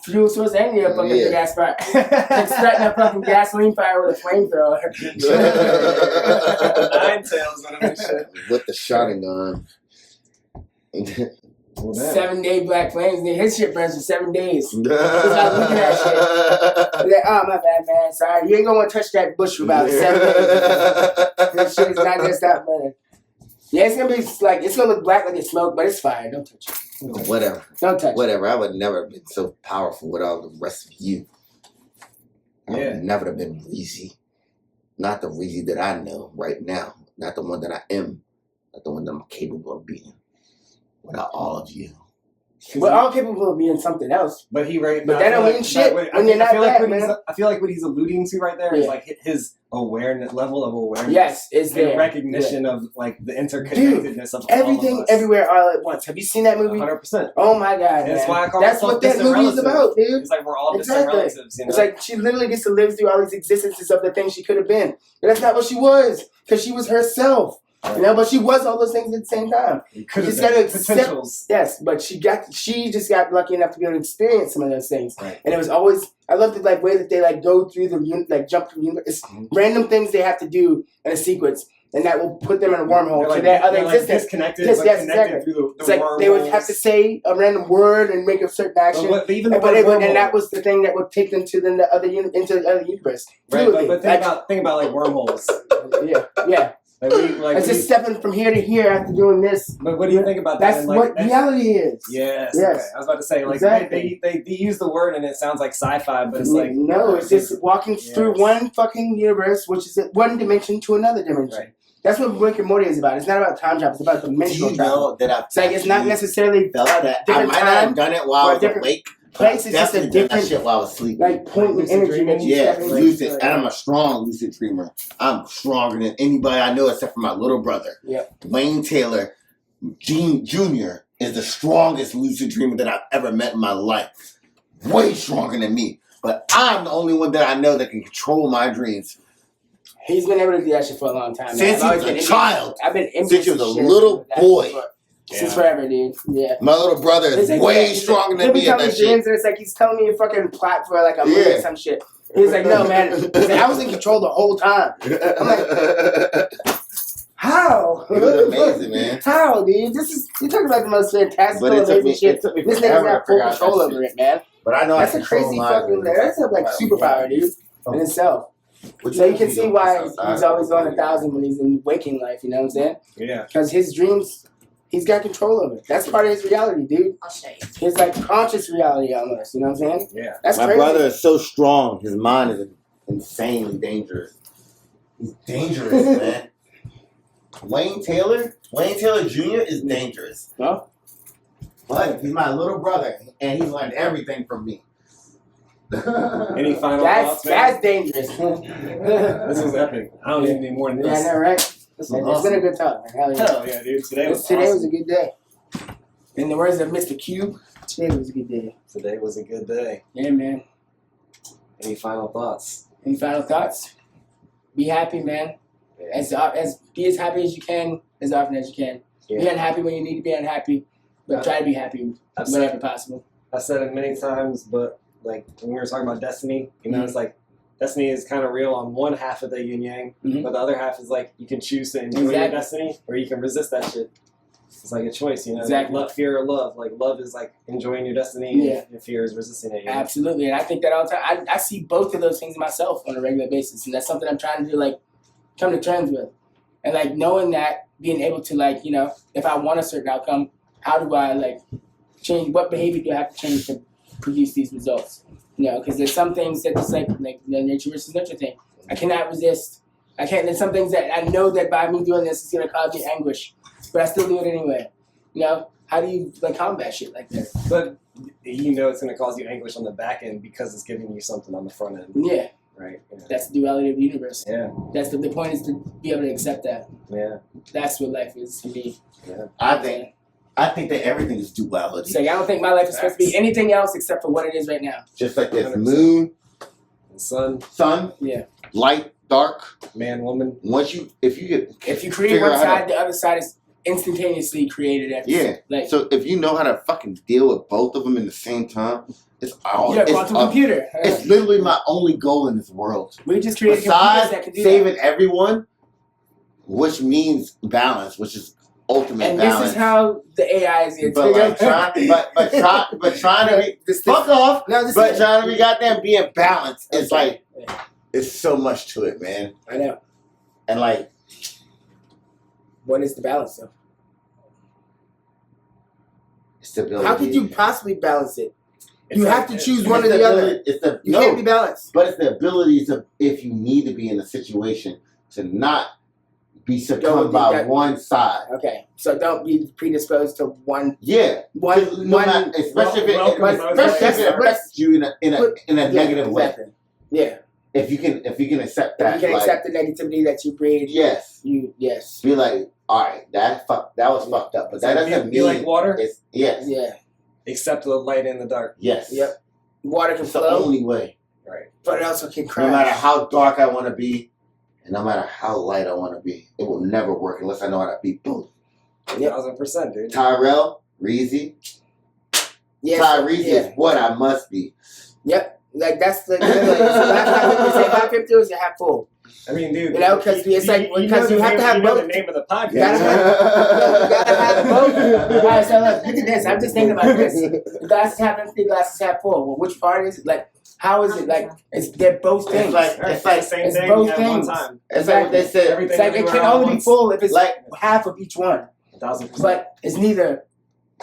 C: fuel source and you're a fucking big ass fire. Like starting a fucking gasoline fire with a flamethrower.
A: 9 tails on this shit.
B: With the shotgun.
C: 7-day black flames. Nigga, his shit burns for 7 days. He's not looking at shit. He's like, oh my bad, man. Sorry, you ain't gonna want to touch that bush for about 7 days. This shit is not gonna stop burning. Yeah, it's gonna be like it's gonna look black like it's smoke, but it's fire. Don't touch it.
B: Whatever.
C: Don't touch it.
B: Whatever. I would never have been so powerful without the rest of you. I would never have been Reezy. Not the Reezy that I know right now. Not the one that I am. Not the one that I'm capable of being. Without all of you.
C: We're all capable of being something else.
A: But that
C: don't mean shit when you're not that, man.
A: I feel like what he's alluding to right there is like his awareness, level of awareness.
C: Yes, is
A: the
C: there.
A: recognition of like the interconnectedness of
C: everything,
A: all of us.
C: Everywhere, all at once. Have you seen that movie?
A: 100%.
C: Oh my god,
A: That's
C: man.
A: why I call
C: That's
A: myself
C: what that movie is about, dude.
A: It's like we're all distant relatives. You know?
C: It's like she literally gets to live through all these existences of the things she could have been. But that's not what she was, because she was herself. You know, but she was all those things at the same time. You just got to accept. Yes, but she just got lucky enough to be able to experience some of those things.
A: Right.
C: And it was always, I love the like way that they like go through the jump through the universe. It's random things they have to do in a sequence, and that will put them in a wormhole to their other existence.
A: Like disconnected,
C: yes,
A: connected through the
C: it's like they would have to say a random word and make a certain action, and that was the thing that would take them to the other into the other universe.
A: Right, but think about like wormholes.
C: Yeah. It's just stepping from here to here after doing this.
A: But what do you think about that?
C: That's what reality is.
A: Yes. Okay. I was about to say, like, they use the word and it sounds like sci-fi, but it's like...
C: No, it's just walking through one fucking universe, which is one dimension to another dimension. Right. That's what Rick and Morty is about. It's not about time travel. It's about dimensional travel. It's like it's not necessarily
B: felt that. I might not have done it while I was awake.
C: Place is just a different
B: shit while I was sleeping.
C: Like point of energy that you
B: step into. Lucid, and I'm a strong lucid dreamer. I'm stronger than anybody I know except for my little brother.
C: Yeah.
B: Wayne Taylor Jr. is the strongest lucid dreamer that I've ever met in my life. Way stronger than me. But I'm the only one that I know that can control my dreams.
C: He's been able to do that shit for a long time.
B: Since he was a child.
C: I've been
B: since he was a little boy.
C: Since forever, dude. Yeah.
B: My little brother is way stronger than me at that shit.
C: And it's like he's telling me a fucking plot for like a movie or some shit. He's like, no, man. Like, I was in control the whole time. I'm like, how?
B: It was amazing, man.
C: How, dude? You're talking about the most fantastical, amazing shit. This nigga's got full control over it, man.
B: But I know
C: that's a crazy fucking. That's a like superpower, dude, in itself. So you can see why he's always on 1,000 when he's in waking life. You know what I'm saying?
A: Yeah.
C: Because his dreams. He's got control of it. That's part of his reality, dude.
F: I'll show you.
C: His like conscious reality almost. You know what I'm saying?
A: Yeah.
C: That's
B: My
C: crazy.
B: brother is so strong. His mind is insanely dangerous. He's dangerous, man. Wayne Taylor Jr. is dangerous.
C: No?
B: But he's my little brother, and he's learned everything from me.
A: Any final
C: That's
A: thoughts, man?
C: dangerous.
A: This was epic. I don't even need more than
C: Yeah, I
A: this.
C: know, right?
A: This was
C: It's
A: awesome.
C: been a good talk, man. Hell yeah.
A: Hell yeah, dude. Today was
C: Today was
A: awesome.
C: a good day. In the words of Mr. Cube, today was a good day.
A: Today was a good day.
C: Yeah, man.
A: Any final thoughts?
C: Any final thoughts? Be happy, man. As be as happy as you can, as often as you can. Be
A: Yeah.
C: unhappy when you need to be unhappy, but try to be happy
A: I've
C: whenever
A: said,
C: possible.
A: I've said it many times, but like when we were talking about destiny, you know, it's like destiny is kind of real on one half of the yin yang,
C: Mhm.
A: but the other half is like you can choose to enjoy your
C: Exactly.
A: destiny or you can resist that shit. It's like a choice, you know.
C: Exactly.
A: Love, fear, or love. Like love is like enjoying your destiny,
C: Yeah.
A: and fear is resisting it. You know?
C: Absolutely, and I think that all the time. I see both of those things in myself on a regular basis, and that's something I'm trying to do, like come to terms with, and like knowing that, being able to like, you know, if I want a certain outcome, how do I like change? What behavior do I have to change to produce these results? You know, because there's some things that just like the nature versus nurture thing. I cannot resist. I can't. There's some things that I know that by me doing this is gonna cause me anguish, but I still do it anyway. You know, how do you like combat shit like that?
A: But you know it's going to cause you anguish on the back end because it's giving you something on the front end,
C: Yeah,
A: right? Yeah.
C: that's the duality of the universe.
A: Yeah.
C: That's the point is to be able to accept that.
A: Yeah.
C: That's what life is to me.
B: I think that everything is duality.
C: It's like I don't think my life is supposed to be anything else except for what it is right now.
B: Just like this
A: 100%.
B: moon,
A: Sun,
B: sun,
C: Yeah.
B: light, dark.
A: man, woman.
B: If you get
C: If you create
B: figure
C: one
B: out how
C: side, the other side is instantaneously created.
B: Yeah.
C: Like
B: So if you know how to fucking deal with both of them in the same time, it's all.
C: you're a quantum computer.
B: It's literally my only goal in this world.
C: We just created computers
B: Besides
C: that can do
B: saving
C: that.
B: everyone, which means balance, which is ultimate
C: And
B: balance.
C: this is how the AI is.
B: but like trying to be fuck off.
C: No, this
B: But
C: is
B: trying to be goddamn being balanced. It's like it's so much to it, man.
C: I know.
B: And like
C: What is the balance though?
B: stability.
C: How could you possibly balance it?
A: It's
C: You
A: like-
C: have to choose
B: It's
C: one or
B: the
C: the other.
B: ability- It's the
C: You
B: no,
C: can't be balanced.
B: but it's the ability to, if you need to be in a situation, to not be succumbed by
C: that-
B: one side.
C: Okay, so don't be predisposed to one.
B: Yeah, especially if it affects you in a negative way.
C: Exactly. Yeah,
B: If you can accept that,
C: if you can
B: like,
C: accept the negativity that you breed.
B: yes,
C: Yes.
B: be like, all right, that was fucked up, but that doesn't
A: be
B: mean
A: like water,
B: it's yes,
C: Yeah.
A: except the light and the dark.
B: yes,
C: Yep. Water can
B: It's the
C: flow,
B: only way.
A: Right.
C: but it also can crash.
B: No matter how dark I want to be, and no matter how light I want to be, it will never work unless I know how to be both.
A: 1000%, dude.
B: TyReezy is what I must be.
C: Yep. Like that's the. So that's half empty or is it half full?
A: I mean, dude.
C: You know, 'cause it's like- because you have to have
A: you know
C: both.
A: the name of the podcast.
C: You gotta have both. All right, so look at this. I'm just thinking about this. The glass is half empty, the glass is half full. Well, which part is it? Like, how is it? Like, they're both things.
B: It's like
A: the same
C: it's
A: thing
C: both
A: at
C: things.
A: one time.
B: It's like what they said.
A: Everything
C: It's like it
A: everywhere
C: can
A: all at
C: only be
A: once.
C: full if it's
B: Like-
C: half of each one.
A: 1000%.
C: But it's neither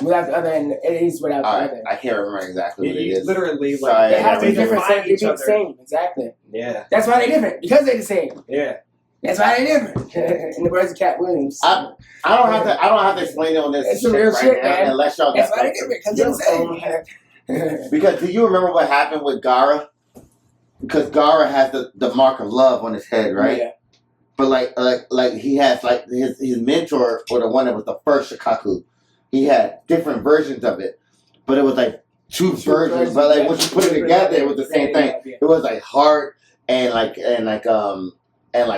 C: without the other, and it is without the
B: All right,
C: other.
B: I can't remember exactly what it
A: You
B: is.
A: literally,
B: Sorry,
A: like,
C: They
B: I
C: have to be
B: never
C: different, so
A: define
C: they be
A: each
C: the
A: other.
C: same. Exactly.
A: Yeah,
C: That's why they're different because they're the same.
A: yeah.
C: That's why they're different. In the words of Cat Williams.
B: I don't have to explain it on this
C: It's
B: shit
C: some real
B: right
C: shit,
B: now,
C: man.
B: unless y'all
C: That's
B: got
C: why they're different because they're the same.
B: Because do you remember what happened with Gara? Because Gara has the mark of love on his head, right?
C: Yeah.
B: But like he has like his mentor, or the one that was the first Shikaku, he had different versions of it, but it was like two versions. But like once you put it together, it was the same thing.
C: Yeah.
B: It was like heart and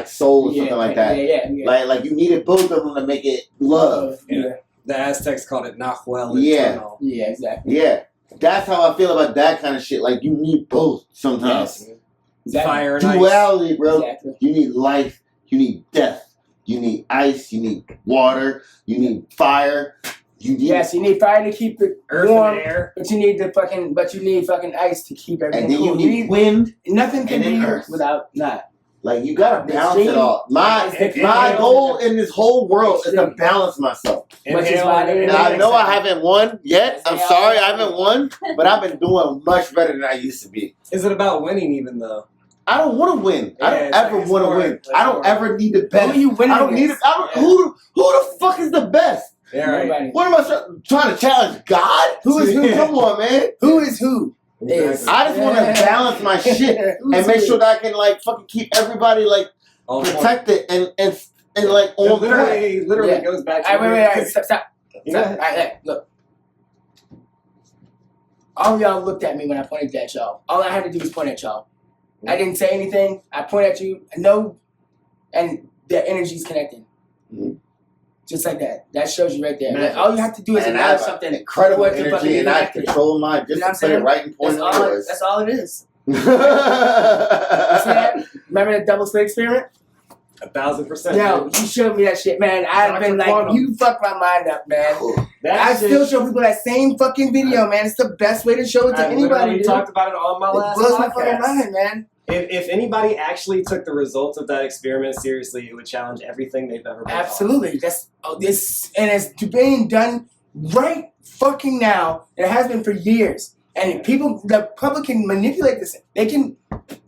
B: soul or something like that.
C: Yeah.
B: Like you needed both of them to make it love.
C: Yeah.
A: The Aztecs called it Nahuel.
B: Yeah.
C: Yeah, exactly.
B: Yeah, that's how I feel about that kind of shit. Like you need both sometimes.
C: Yes. Exactly.
A: Fire and ice.
B: Duality, bro.
C: Exactly.
B: You need life. You need death. You need ice. You need water. You need fire. You need
C: Yes, you need fire to keep it
A: Earth
C: warm,
A: and air.
C: but you need fucking ice to keep everything
B: and then
C: cool.
B: you need wind.
C: Nothing can
B: and then
C: be
B: earth.
C: without that.
B: Like you gotta balance it all. My
A: Inhale.
B: goal in this whole world is to balance myself.
C: Which is
A: Inhale,
C: why
A: and
B: Now, I
A: exhale.
B: know I haven't won yet. I'm sorry I haven't won, but I've been doing much better than I used to be.
A: Is it about winning even though?
B: I don't want to win. I
A: Yeah,
B: don't
A: it's
B: ever
A: like-
B: want to
A: it's
B: win.
A: boring.
B: I don't
A: That's
B: ever need to
C: Who
B: bet.
C: are you winning
B: I don't need it.
C: against?
B: I don't. Who the fuck is the best?
A: Yeah, right.
C: Nobody.
B: What am I trying to challenge? God? Who is who?
A: Yeah.
B: Come on, man.
C: Who is who?
A: Exactly.
B: I just want to balance my shit and make sure that I can like fucking keep everybody like
A: All point.
B: protected and like
A: It
B: on point.
A: literally
C: Yeah.
A: goes back to
C: All right, wait, stop.
A: Yeah.
C: All right, look. All y'all looked at me when I pointed at y'all. All I had to do was point at y'all. I didn't say anything. I point at you. No, and the energy's connecting.
B: Mhm.
C: Just like that. That shows you right there.
A: Magic.
C: Like, all you have to do is
B: And I
C: acknowledge
B: have
C: something.
B: incredible
C: What the fuck
B: energy,
C: is
B: and I
C: connected?
B: control my just
C: You know what I'm
B: to put it
C: saying?
B: right in point
C: That's
B: of
C: all,
B: yours.
C: that's all it is. You see that? Remember the Double Slit Experiment?
A: 1,000%.
C: Yo, you showed me that shit, man. I've been like,
A: Quantum.
C: you fucked my mind up, man.
A: That
C: I
A: shit-
C: still show people that same fucking video, man. It's the best way to show it to
A: I
C: anybody,
A: literally
C: dude.
A: talked about it on my
C: It
A: last
C: blows my fucking
A: podcast.
C: mind, man.
A: If anybody actually took the results of that experiment seriously, it would challenge everything they've ever been taught.
C: Absolutely. That's this, and it's being done right fucking now. It has been for years, and people, the public can manipulate this. They can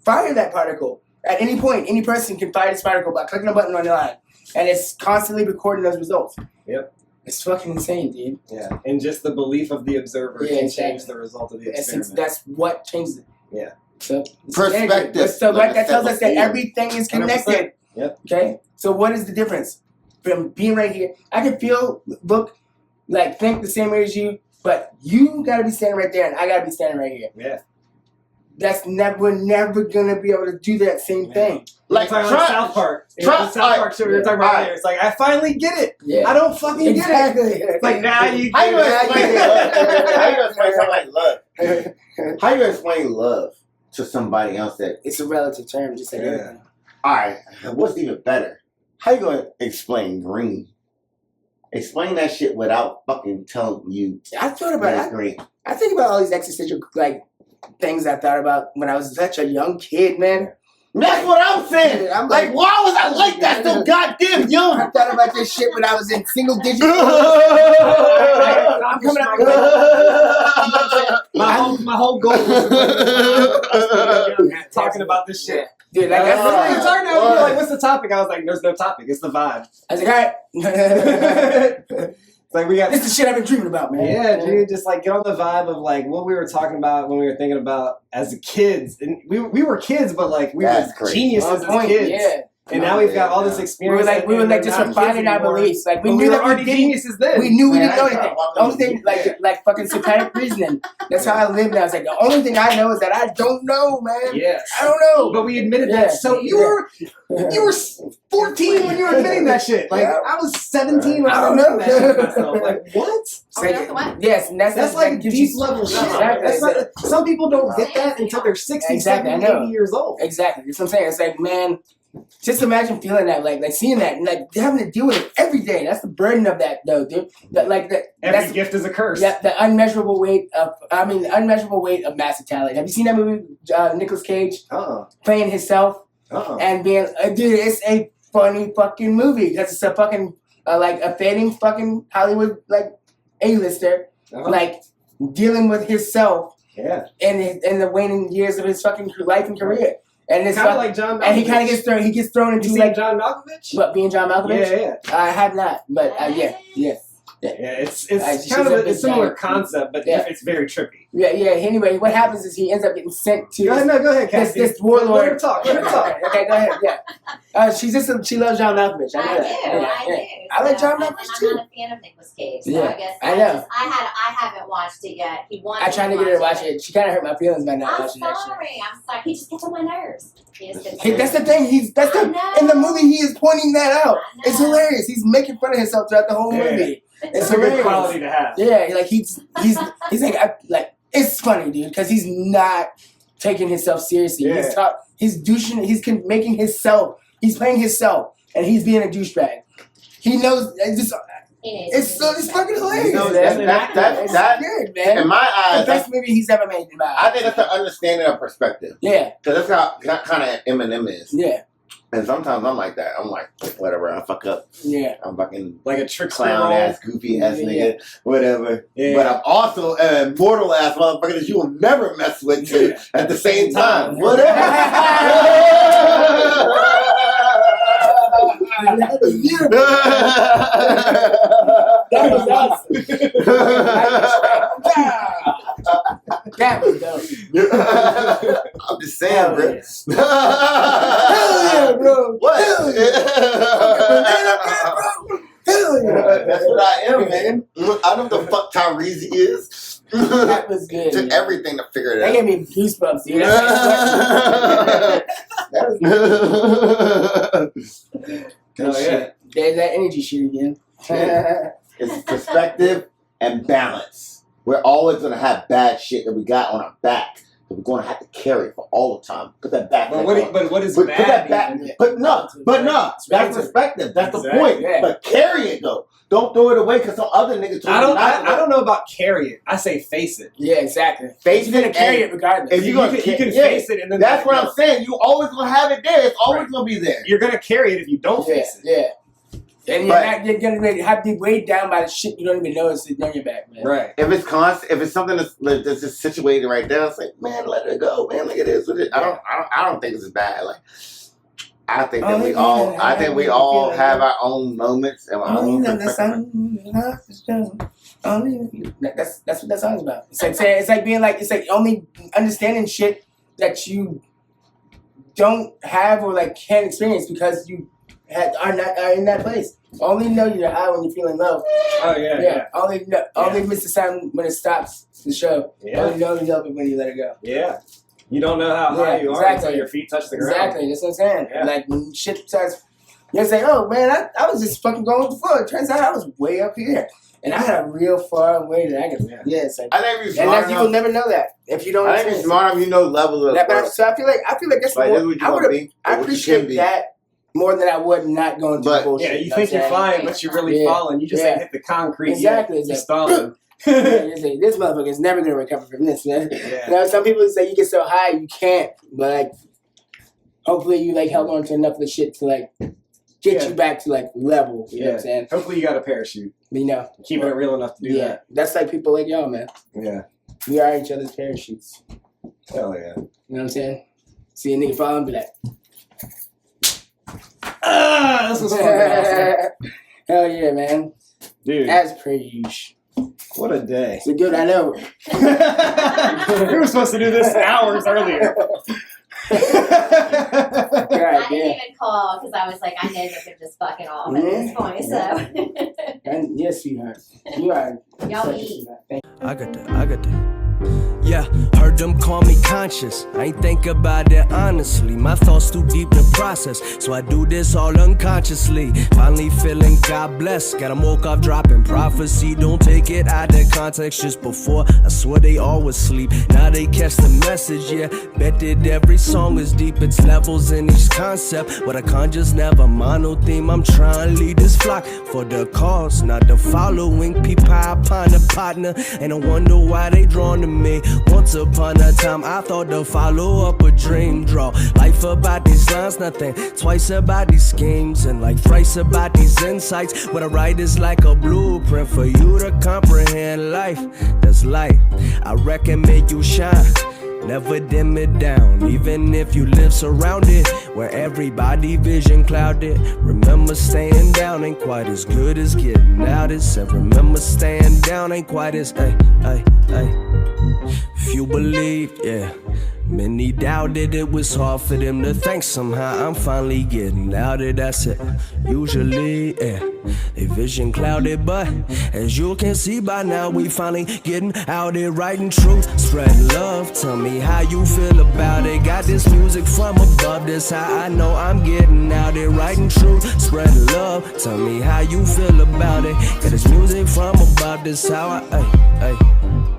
C: fire that particle at any point. Any person can fire this particle by clicking a button on the line, and it's constantly recording those results.
A: Yep.
C: It's fucking insane, dude.
A: Yeah, and just the belief of the observer
C: Yeah,
A: can
C: exactly.
A: change the result of the
C: That's,
A: experiment.
C: that's what changes it.
A: Yeah.
C: So it's
B: Perspective,
C: energy. So
B: like
C: right, that
B: I
C: tells
B: said
C: us that
B: before.
C: everything is connected.
A: Yep.
C: Okay. So what is the difference from being right here? I can feel, look, like think the same way as you, but you gotta be standing right there, and I gotta be standing right here.
A: Yeah.
C: We're never gonna be able to do that same thing.
B: Like
A: Like
B: try-
A: South Park.
B: try-
A: The South Park show we were talking about
B: alright.
A: earlier. It's like, I finally get it.
C: Yeah.
A: I don't fucking get it.
C: Exactly.
A: It's like, now you
B: How you
A: get
B: gonna
A: it.
B: explain love? How you gonna explain something like love? How you gonna explain love to somebody else that?
C: It's a relative term, just like
A: Yeah.
C: everything.
B: All right, what's even better? How you gonna explain green? Explain that shit without fucking telling you
C: I thought about
B: that
C: it.
B: it's green.
C: I think about all these existential like things I thought about when I was such a young kid, man.
B: That's what I'm saying.
C: I'm
B: Like, why was I like that so goddamn
C: I
B: young?
C: thought about this shit when I was in single digits. I'm coming up with
A: My whole goal was talking about this shit.
C: dude, like that's
A: That's what you're talking about.
B: Word.
A: You're like, what's the topic? I was like, there's no topic. It's the vibe.
C: I was like, all right.
A: It's like we got.
C: This is the shit I've been dreaming about, man.
A: Yeah, dude, just like get on the vibe of like what we were talking about when we were thinking about as kids. And we were kids, but like we
B: That's
A: were
B: crazy.
A: geniuses
C: On
A: as
C: point,
A: kids.
C: yeah.
A: And now we've got all this
C: We were
A: experience.
C: like,
A: and we're
C: just
A: not
C: refining
A: kids
C: our
A: anymore.
C: beliefs. Like we
A: But
C: knew
A: we were
C: that we
A: already
C: didn't.
A: geniuses then.
C: We knew we
B: Man,
C: didn't know
B: I
C: anything.
B: thought
C: The only thing, like fucking satanic reasoning. That's how I live now. It's like the only thing I know is that I don't know, man.
A: Yes.
C: I don't know.
A: But we admitted
C: Yeah.
A: that. So you were 14 when you were admitting that shit. Like
C: Yeah.
A: I was 17 when
C: I
A: I
C: don't
A: was
C: know.
A: admitting that shit to myself. Like what?
C: It's like-
F: Oh, that's what?
C: yes, and
A: That's like
C: that gives
A: deep
C: you-
A: level shit.
C: Exactly.
A: That's not, some people don't get that until they're 60,
C: Exactly,
A: 70,
C: I know.
A: 80 years old.
C: Exactly. That's what I'm saying. It's like, man, just imagine feeling that, like seeing that, and like having to deal with it every day. That's the burden of that, though, dude. That, like that.
A: Every
C: That's
A: gift is a curse.
C: the unmeasurable weight of. I mean, the unmeasurable weight of mass mentality. Have you seen that movie? Nicolas Cage playing himself and being, dude. It's a funny fucking movie because it's a fucking like a fading fucking Hollywood like A-lister like dealing with himself
A: Yeah.
C: in the waning years of his fucking life and career. And it's
A: Kind of
C: fuck-
A: like John Malkovich.
C: and he kind of gets thrown
A: You
C: into
A: seen
C: like
A: John Malkovich?
C: what, being John Malkovich?
A: Yeah.
C: I have not, but yeah.
A: Yeah, it's
C: She's
A: kind of
C: a
A: a
C: big
A: similar
C: guy.
A: concept, but
C: Yeah.
A: it's very trippy.
C: Yeah. Anyway, what happens is he ends up getting sent to
A: Go ahead, no, go ahead,
C: this
A: Cassie.
C: warlord.
A: Let her talk. Let her talk.
C: Okay, go ahead. Yeah. She loves John Malkovich. I know
F: I do.
C: that. Yeah.
F: I
C: I like
F: do.
C: John
F: And
C: Malkovich
F: I'm
C: too.
F: not a fan of Nicolas Cage, so
C: Yeah,
F: I guess
C: I know.
F: I haven't watched it yet. He wanted
C: I tried to get her to watch it. She kind of hurt my feelings by not
F: I'm
C: watching that shit.
F: sorry. He just gets on my nerves. He just gets on
C: Hey,
F: my
C: that's the
F: nerves.
C: thing.
F: I know.
C: In the movie he is pointing that out.
F: I
C: It's
F: know.
C: hilarious. He's making fun of himself throughout the whole
A: Yeah.
C: movie.
A: It's
C: It's
A: a good
C: hilarious.
A: quality to have.
C: Yeah, like he's like it's funny, dude, because he's not taking himself seriously.
A: Yeah.
C: He's douching. He's making himself. He's playing himself, and he's being a douchebag. He knows. It's fucking hilarious.
B: You know,
C: man.
B: that-
C: It's good,
B: In
C: man.
B: my
C: The
B: eyes,
C: best movie he's ever made in my eyes.
B: I think that's the understanding of perspective.
C: Yeah,
B: Because that's how kind of Eminem is.
C: yeah.
B: And sometimes I'm like that. I'm like, whatever, I fuck up.
C: Yeah.
B: I'm fucking
A: Like a trickster
B: clown
A: role.
B: ass, goofy ass nigga, whatever.
A: Yeah.
B: But I'm also an immortal ass motherfucker that you will never mess with too at the same time. Whatever.
C: That was beautiful. That was awesome. That was dope.
B: I'm just saying, bro.
C: Hell yeah, bro.
B: What?
C: Hell yeah.
B: That's what I am, man. I know what the fuck TyReezy is.
C: That was good.
B: Took
C: man.
B: everything to figure it
C: That
B: out.
C: gave me goosebumps, dude. That was good.
A: Oh, yeah.
C: There's that energy shit again.
B: It's perspective and balance. We're always gonna have bad shit that we got on our back that we're gonna have to carry for all the time. Put that back.
A: But what is
B: Put
A: bad?
B: that back.
A: mean?
B: But no. That's perspective. That's the point.
C: Yeah.
B: But carry it though. Don't throw it away because some other nigga told
A: I
B: you
A: don't.
B: not to.
A: I don't know about carry it. I say face it.
C: Yeah, exactly.
B: Face
C: You're gonna
B: it
C: carry
B: and-
C: it regardless.
B: If
A: You
B: you're gonna
A: can
B: yeah.
A: face it and then
B: That's
A: let it
B: what
A: go.
B: I'm saying. You always gonna have it there. It's always gonna be there.
A: You're gonna carry it if you don't
C: Yeah,
A: face it.
C: yeah. And you're gonna be weighed down by the shit you don't even know is sitting on your back, man.
A: Right.
B: If it's constant, if it's something that's just situated right there, it's like, man, let it go, man. Like it is what it. I don't think it's as bad. Like I think that we all have our own moments and our own perspective.
C: That's what that song's about. It's like saying, it's like only understanding shit that you don't have or like can't experience because you are in that place. Only know you're high when you're feeling low.
A: Oh yeah.
C: Yeah. Only miss the sound when it stops the show.
A: Yeah.
C: Only know you love it when you let it go.
A: Yeah. You don't know how high you are
C: exactly.
A: until your feet touch the ground.
C: Exactly. That's what I'm saying.
A: Yeah.
C: Like when shit starts, you say, "Oh man, I was just fucking going with the flow." It turns out I was way up here, and I had a real far way that I could. Yeah, it's like,
B: I think you're
C: and
B: smart
C: that's, you will
B: enough.
C: never know that if you don't.
B: I think you're smart enough. You know levels of.
C: That, but, so I feel like that's
B: Like,
C: more.
B: this is what you
C: I
B: wanna
C: would.
B: be,
C: I
B: what you
C: appreciate
B: can be.
C: that more than I would not going through
B: But-
C: bullshit.
A: Yeah, you
C: know
A: think
C: what
A: you're
C: I'm
A: fine, but you're really
C: Yeah.
A: falling. You just
C: Yeah.
A: ain't hit the concrete
C: Exactly,
A: yet. You're
C: exactly.
A: stalling.
C: saying? You say, this motherfucker is never gonna recover from this, man.
A: Yeah.
C: You know, some people say you get so high you can't, but like, hopefully you like held on to enough of the shit to like get
A: Yeah.
C: you back to like level. You know what I'm saying?
A: Hopefully you got a parachute.
C: You know,
A: Keeping it real enough to do
C: yeah, that's like people like y'all, man.
A: that. Yeah.
C: We are each other's parachutes.
A: Hell yeah.
C: You know what I'm saying? See a nigga fall and be like,
A: Ah, this was fucking awesome.
C: hell yeah, man.
A: Dude,
C: As per usual.
A: what a day.
C: It's a good, I know.
A: We were supposed to do this hours earlier.
C: God
F: I didn't
C: damn.
F: even call because I was like, I know you're just fucking off at this point. So
C: And yes, sweetheart. You are.
F: y'all
C: such a
F: eat.
C: sweetheart. Thank
E: I got that. Yeah, heard them call me conscious. I ain't think about it honestly. My thoughts too deep to process, so I do this all unconsciously. Finally feeling God bless. Got 'em woke up dropping prophecy. Don't take it out of context. Just before, I swear they always sleep. Now they catch the message, yeah. Bet that every song is deep. It's levels in each concept. But I can't just never mono theme. I'm trying to lead this flock for the cause, not the following. People upon a partner, and I wonder why they drawn to me. Once upon a time, I thought to follow up a dream. Draw life about these lines, nothing twice about these schemes, and like thrice about these insights. What I write is like a blueprint for you to comprehend life. That's light. I reckon make you shine. Never dim it down, even if you live surrounded where everybody vision clouded. Remember staying down ain't quite as good as getting out. And remember staying down ain't quite as, ay. Few believed, yeah. Many doubted it was hard for them to think somehow I'm finally getting out of that's it. Usually, yeah, they vision clouded, but as you can see by now, we finally getting out there writing truth, spreading love. Tell me how you feel about it. Got this music from above, that's how I know I'm getting out there writing truth, spreading love. Tell me how you feel about it. Got this music from above, that's how I, ay.